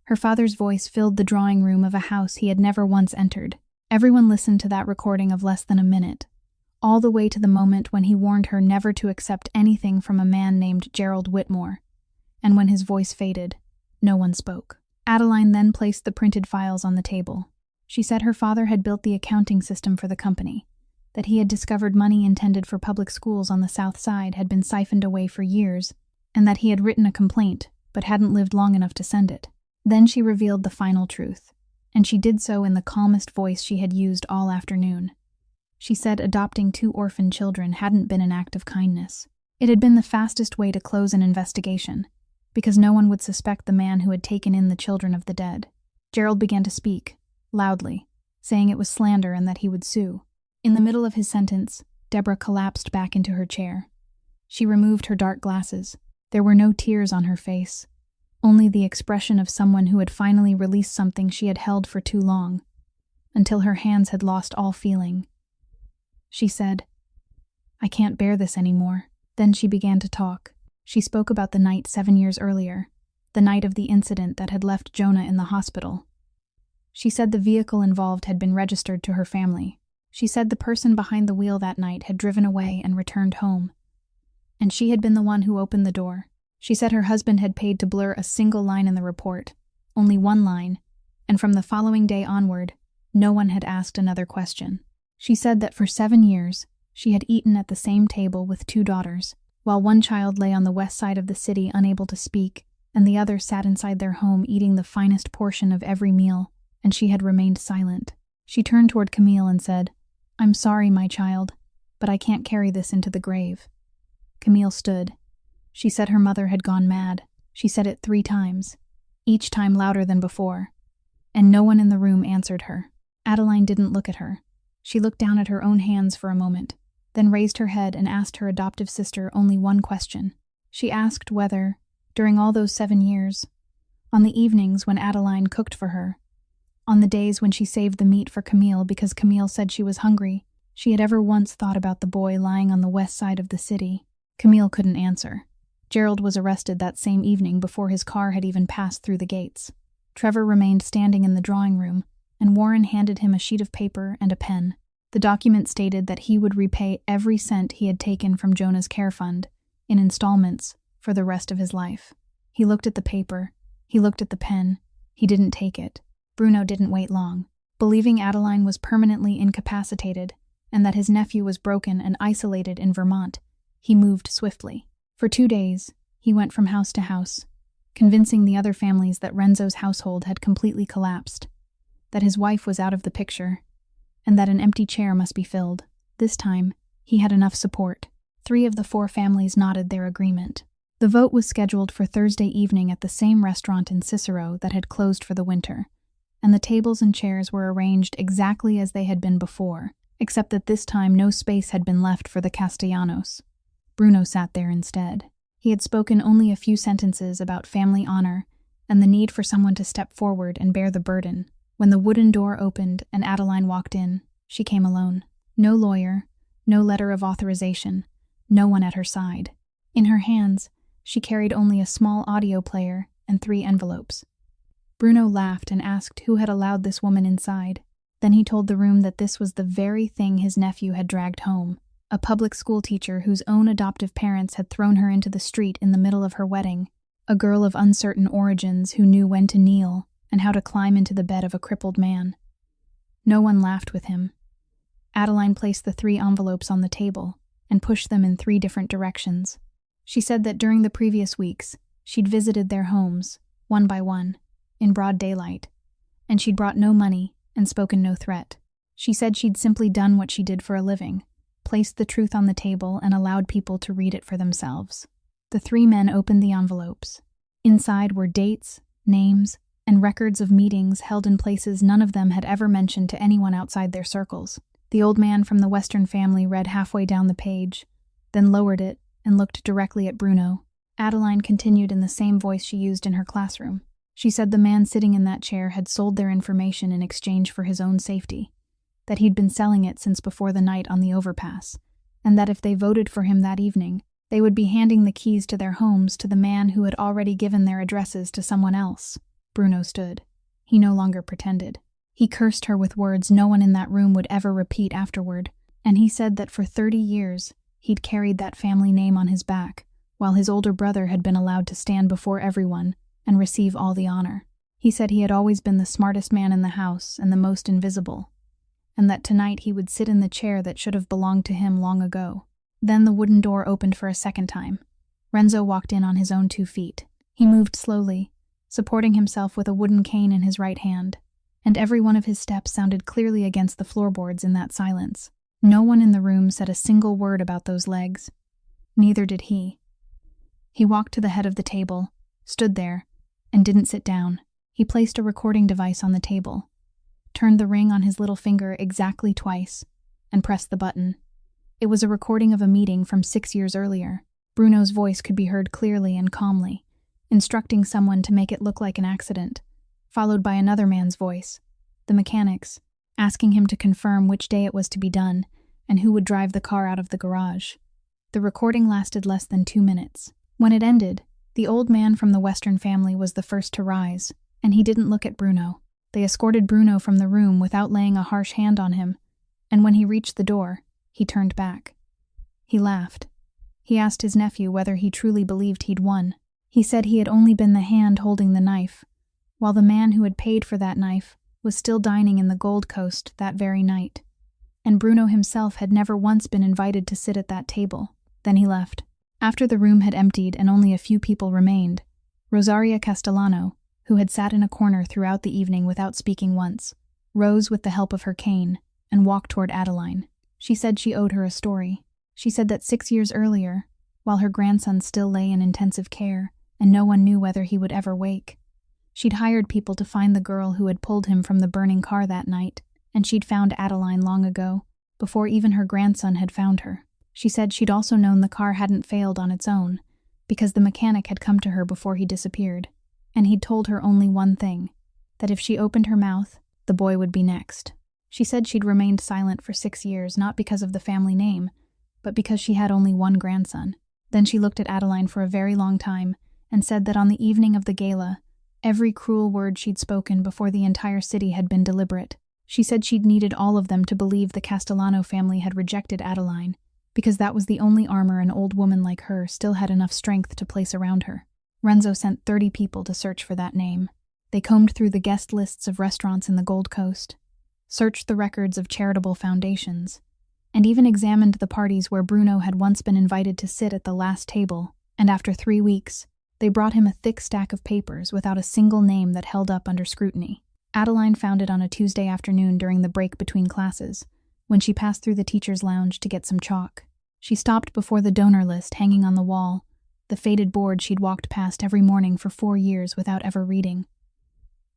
Her father's voice filled the drawing room of a house he had never once entered. Everyone listened to that recording of less than a minute, all the way to the moment when he warned her never to accept anything from a man named Gerald Whitmore, and when his voice faded, no one spoke. Adeline then placed the printed files on the table. She said her father had built the accounting system for the company, that he had discovered money intended for public schools on the South Side had been siphoned away for years, and that he had written a complaint but hadn't lived long enough to send it. Then she revealed the final truth, and she did so in the calmest voice she had used all afternoon. She said adopting 2 orphan children hadn't been an act of kindness. It had been the fastest way to close an investigation, because no one would suspect the man who had taken in the children of the dead. Gerald began to speak, loudly, saying it was slander and that he would sue. In the middle of his sentence, Deborah collapsed back into her chair. She removed her dark glasses. There were no tears on her face, only the expression of someone who had finally released something she had held for too long, until her hands had lost all feeling. She said, "I can't bear this anymore. Then she began to talk. She spoke about the night 7 years earlier, the night of the incident that had left Jonah in the hospital. She said the vehicle involved had been registered to her family. She said the person behind the wheel that night had driven away and returned home. And she had been the one who opened the door. She said her husband had paid to blur a single line in the report, only one line, and from the following day onward, no one had asked another question. She said that for 7 years, she had eaten at the same table with 2 daughters, while one child lay on the west side of the city unable to speak, and the other sat inside their home eating the finest portion of every meal, and she had remained silent. She turned toward Camille and said, "I'm sorry, my child, but I can't carry this into the grave." Camille stood. She said her mother had gone mad. She said it 3 times, each time louder than before, and no one in the room answered her. Adeline didn't look at her. She looked down at her own hands for a moment, then raised her head and asked her adoptive sister only one question. She asked whether, during all those 7 years, on the evenings when Adeline cooked for her, on the days when she saved the meat for Camille because Camille said she was hungry, she had ever once thought about the boy lying on the west side of the city. Camille couldn't answer. Gerald was arrested that same evening before his car had even passed through the gates. Trevor remained standing in the drawing room, and Warren handed him a sheet of paper and a pen. The document stated that he would repay every cent he had taken from Jonah's care fund, in installments, for the rest of his life. He looked at the paper. He looked at the pen. He didn't take it. Bruno didn't wait long. Believing Adeline was permanently incapacitated, and that his nephew was broken and isolated in Vermont, he moved swiftly. For 2 days, he went from house to house, convincing the other families that Renzo's household had completely collapsed, that his wife was out of the picture, and that an empty chair must be filled. This time, he had enough support. 3 of the 4 families nodded their agreement. The vote was scheduled for Thursday evening at the same restaurant in Cicero that had closed for the winter, and the tables and chairs were arranged exactly as they had been before, except that this time no space had been left for the Castellanos. Bruno sat there instead. He had spoken only a few sentences about family honor and the need for someone to step forward and bear the burden. When the wooden door opened and Adeline walked in, she came alone. No lawyer, no letter of authorization, no one at her side. In her hands, she carried only a small audio player and 3 envelopes. Bruno laughed and asked who had allowed this woman inside. Then he told the room that this was the very thing his nephew had dragged home. A public school teacher whose own adoptive parents had thrown her into the street in the middle of her wedding. A girl of uncertain origins who knew when to kneel and how to climb into the bed of a crippled man. No one laughed with him. Adeline placed the 3 envelopes on the table and pushed them in 3 different directions. She said that during the previous weeks, she'd visited their homes, one by one, in broad daylight, and she'd brought no money and spoken no threat. She said she'd simply done what she did for a living, placed the truth on the table and allowed people to read it for themselves. The 3 men opened the envelopes. Inside were dates, names, and records of meetings held in places none of them had ever mentioned to anyone outside their circles. The old man from the Western family read halfway down the page, then lowered it and looked directly at Bruno. Adeline continued in the same voice she used in her classroom. She said the man sitting in that chair had sold their information in exchange for his own safety, that he'd been selling it since before the night on the overpass, and that if they voted for him that evening, they would be handing the keys to their homes to the man who had already given their addresses to someone else. Bruno stood. He no longer pretended. He cursed her with words no one in that room would ever repeat afterward, and he said that for 30 years he'd carried that family name on his back, while his older brother had been allowed to stand before everyone and receive all the honor. He said he had always been the smartest man in the house and the most invisible, and that tonight he would sit in the chair that should have belonged to him long ago. Then the wooden door opened for a second time. Renzo walked in on his own 2 feet. He moved slowly, supporting himself with a wooden cane in his right hand, and every one of his steps sounded clearly against the floorboards in that silence. No one in the room said a single word about those legs. Neither did he. He walked to the head of the table, stood there, and didn't sit down. He placed a recording device on the table, turned the ring on his little finger exactly twice, and pressed the button. It was a recording of a meeting from 6 years earlier. Bruno's voice could be heard clearly and calmly, instructing someone to make it look like an accident, followed by another man's voice, the mechanic's, asking him to confirm which day it was to be done and who would drive the car out of the garage. The recording lasted less than 2 minutes. When it ended, the old man from the Western family was the first to rise, and he didn't look at Bruno. They escorted Bruno from the room without laying a harsh hand on him, and when he reached the door, he turned back. He laughed. He asked his nephew whether he truly believed he'd won. He said he had only been the hand holding the knife, while the man who had paid for that knife was still dining in the Gold Coast that very night. And Bruno himself had never once been invited to sit at that table. Then he left. After the room had emptied and only a few people remained, Rosaria Castellano, who had sat in a corner throughout the evening without speaking once, rose with the help of her cane and walked toward Adeline. She said she owed her a story. She said that 6 years earlier, while her grandson still lay in intensive care and no one knew whether he would ever wake, she'd hired people to find the girl who had pulled him from the burning car that night, and she'd found Adeline long ago, before even her grandson had found her. She said she'd also known the car hadn't failed on its own, because the mechanic had come to her before he disappeared, and he'd told her only one thing, that if she opened her mouth, the boy would be next. She said she'd remained silent for 6 years, not because of the family name, but because she had only one grandson. Then she looked at Adeline for a very long time and said that on the evening of the gala, every cruel word she'd spoken before the entire city had been deliberate. She said she'd needed all of them to believe the Castellano family had rejected Adeline, because that was the only armor an old woman like her still had enough strength to place around her. Renzo sent 30 people to search for that name. They combed through the guest lists of restaurants in the Gold Coast, searched the records of charitable foundations, and even examined the parties where Bruno had once been invited to sit at the last table, and after 3 weeks, they brought him a thick stack of papers without a single name that held up under scrutiny. Adeline found it on a Tuesday afternoon during the break between classes, when she passed through the teacher's lounge to get some chalk. She stopped before the donor list hanging on the wall, the faded board she'd walked past every morning for 4 years without ever reading.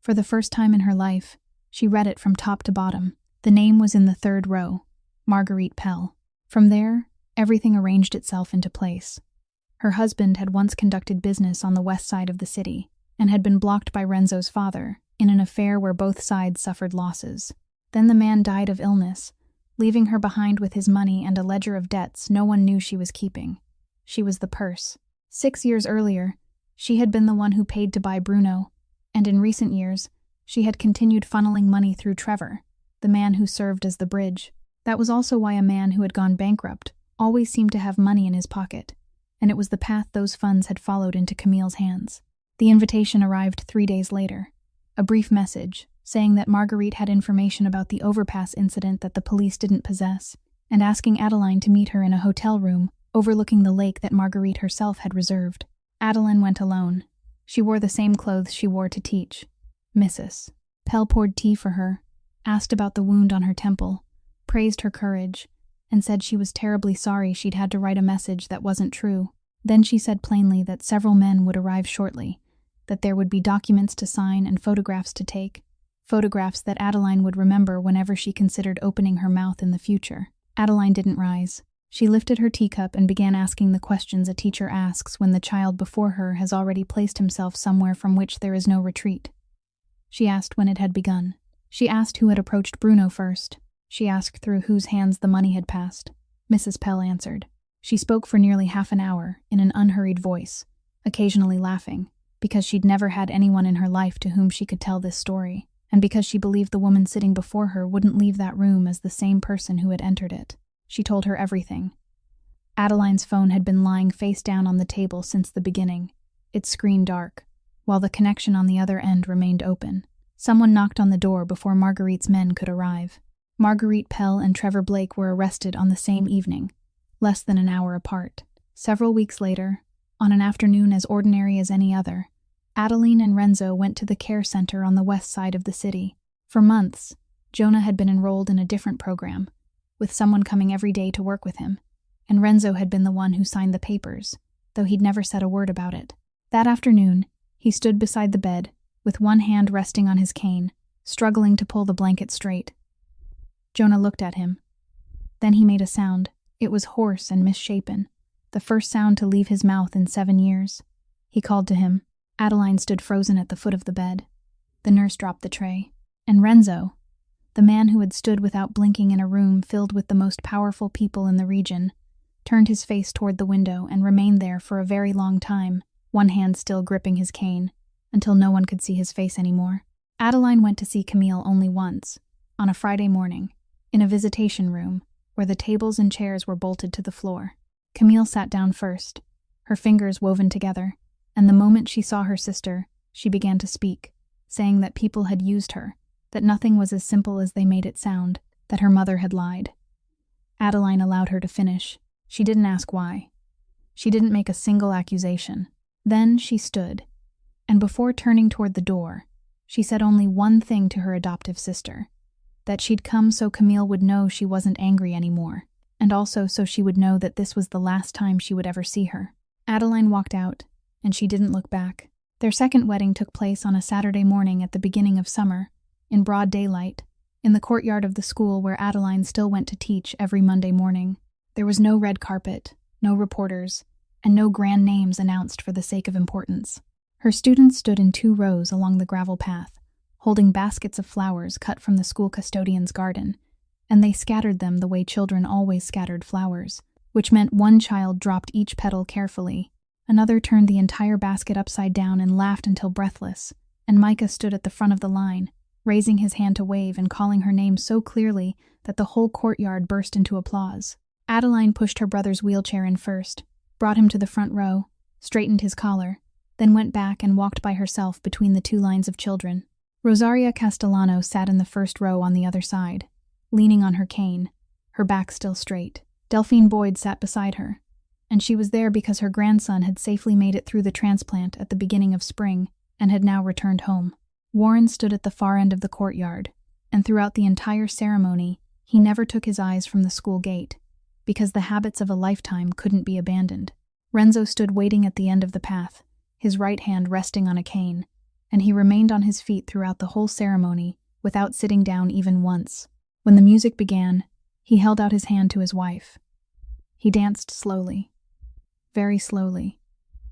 For the first time in her life, she read it from top to bottom. The name was in the 3rd row, Marguerite Pell. From there, everything arranged itself into place. Her husband had once conducted business on the west side of the city, and had been blocked by Renzo's father in an affair where both sides suffered losses. Then the man died of illness, leaving her behind with his money and a ledger of debts no one knew she was keeping. She was the purse. 6 years earlier, she had been the one who paid to buy Bruno, and in recent years, she had continued funneling money through Trevor, the man who served as the bridge. That was also why a man who had gone bankrupt always seemed to have money in his pocket, and it was the path those funds had followed into Camille's hands. The invitation arrived 3 days later, a brief message saying that Marguerite had information about the overpass incident that the police didn't possess, and asking Adeline to meet her in a hotel room overlooking the lake that Marguerite herself had reserved. Adeline went alone. She wore the same clothes she wore to teach. Mrs. Pell poured tea for her, asked about the wound on her temple, praised her courage, and said she was terribly sorry she'd had to write a message that wasn't true. Then she said plainly that several men would arrive shortly, that there would be documents to sign and photographs to take, photographs that Adeline would remember whenever she considered opening her mouth in the future. Adeline didn't rise. She lifted her teacup and began asking the questions a teacher asks when the child before her has already placed himself somewhere from which there is no retreat. She asked when it had begun. She asked who had approached Bruno first. She asked through whose hands the money had passed. Mrs. Pell answered. She spoke for nearly half an hour in an unhurried voice, occasionally laughing, because she'd never had anyone in her life to whom she could tell this story, and because she believed the woman sitting before her wouldn't leave that room as the same person who had entered it. She told her everything. Adeline's phone had been lying face down on the table since the beginning, its screen dark, while the connection on the other end remained open. Someone knocked on the door before Marguerite's men could arrive. Marguerite Pell and Trevor Blake were arrested on the same evening, less than an hour apart. Several weeks later, on an afternoon as ordinary as any other, Adeline and Renzo went to the care center on the west side of the city. For months, Jonah had been enrolled in a different program, with someone coming every day to work with him, and Renzo had been the one who signed the papers, though he'd never said a word about it. That afternoon, he stood beside the bed, with one hand resting on his cane, struggling to pull the blanket straight. Jonah looked at him. Then he made a sound. It was hoarse and misshapen, the first sound to leave his mouth in 7 years. He called to him. Adeline stood frozen at the foot of the bed. The nurse dropped the tray. And Renzo, the man who had stood without blinking in a room filled with the most powerful people in the region, turned his face toward the window, and remained there for a very long time, one hand still gripping his cane, until no one could see his face anymore. Adeline went to see Camille only once, on a Friday morning, in a visitation room, where the tables and chairs were bolted to the floor. Camille sat down first, her fingers woven together, and the moment she saw her sister, she began to speak, saying that people had used her, that nothing was as simple as they made it sound, that her mother had lied. Adeline allowed her to finish. She didn't ask why. She didn't make a single accusation. Then she stood, and before turning toward the door, she said only one thing to her adoptive sister, that she'd come so Camille would know she wasn't angry anymore, and also so she would know that this was the last time she would ever see her. Adeline walked out, and she didn't look back. Their second wedding took place on a Saturday morning at the beginning of summer, in broad daylight, in the courtyard of the school where Adeline still went to teach every Monday morning. There was no red carpet, no reporters, and no grand names announced for the sake of importance. Her students stood in 2 rows along the gravel path, holding baskets of flowers cut from the school custodian's garden, and they scattered them the way children always scattered flowers, which meant one child dropped each petal carefully, another turned the entire basket upside down and laughed until breathless, and Micah stood at the front of the line, raising his hand to wave and calling her name so clearly that the whole courtyard burst into applause. Adeline pushed her brother's wheelchair in first, brought him to the front row, straightened his collar, then went back and walked by herself between the 2 lines of children. Rosaria Castellano sat in the first row on the other side, leaning on her cane, her back still straight. Delphine Boyd sat beside her, and she was there because her grandson had safely made it through the transplant at the beginning of spring and had now returned home. Warren stood at the far end of the courtyard, and throughout the entire ceremony, he never took his eyes from the school gate, because the habits of a lifetime couldn't be abandoned. Renzo stood waiting at the end of the path, his right hand resting on a cane, and he remained on his feet throughout the whole ceremony, without sitting down even once. When the music began, he held out his hand to his wife. He danced slowly, very slowly,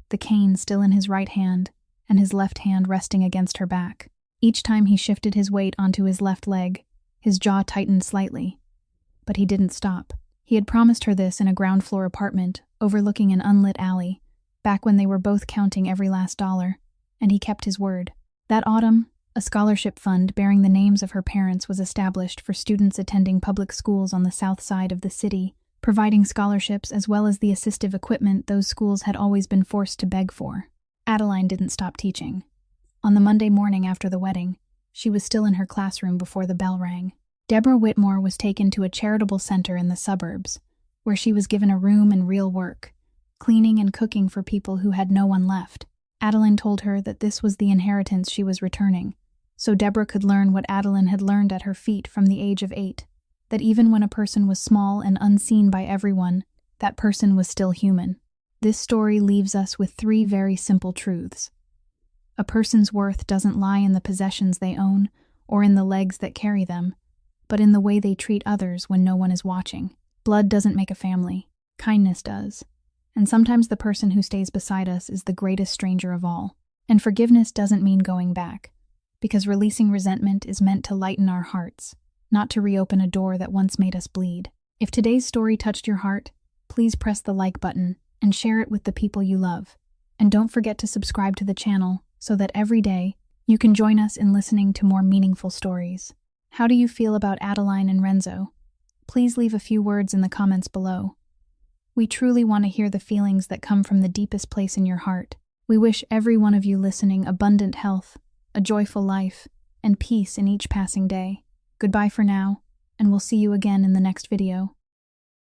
the cane still in his right hand, and his left hand resting against her back. Each time he shifted his weight onto his left leg, his jaw tightened slightly. But he didn't stop. He had promised her this in a ground-floor apartment overlooking an unlit alley, back when they were both counting every last dollar, and he kept his word. That autumn, a scholarship fund bearing the names of her parents was established for students attending public schools on the south side of the city, providing scholarships as well as the assistive equipment those schools had always been forced to beg for. Adeline didn't stop teaching. On the Monday morning after the wedding, she was still in her classroom before the bell rang. Deborah Whitmore was taken to a charitable center in the suburbs, where she was given a room and real work, cleaning and cooking for people who had no one left. Adeline told her that this was the inheritance she was returning, so Deborah could learn what Adeline had learned at her feet from the age of 8, that even when a person was small and unseen by everyone, that person was still human. This story leaves us with 3 very simple truths. A person's worth doesn't lie in the possessions they own or in the legs that carry them, but in the way they treat others when no one is watching. Blood doesn't make a family, kindness does. And sometimes the person who stays beside us is the greatest stranger of all. And forgiveness doesn't mean going back, because releasing resentment is meant to lighten our hearts, not to reopen a door that once made us bleed. If today's story touched your heart, please press the like button and share it with the people you love. And don't forget to subscribe to the channel so that every day you can join us in listening to more meaningful stories. How do you feel about Adeline and Renzo? Please leave a few words in the comments below. We truly want to hear the feelings that come from the deepest place in your heart. We wish every one of you listening abundant health, a joyful life, and peace in each passing day. Goodbye for now, and we'll see you again in the next video.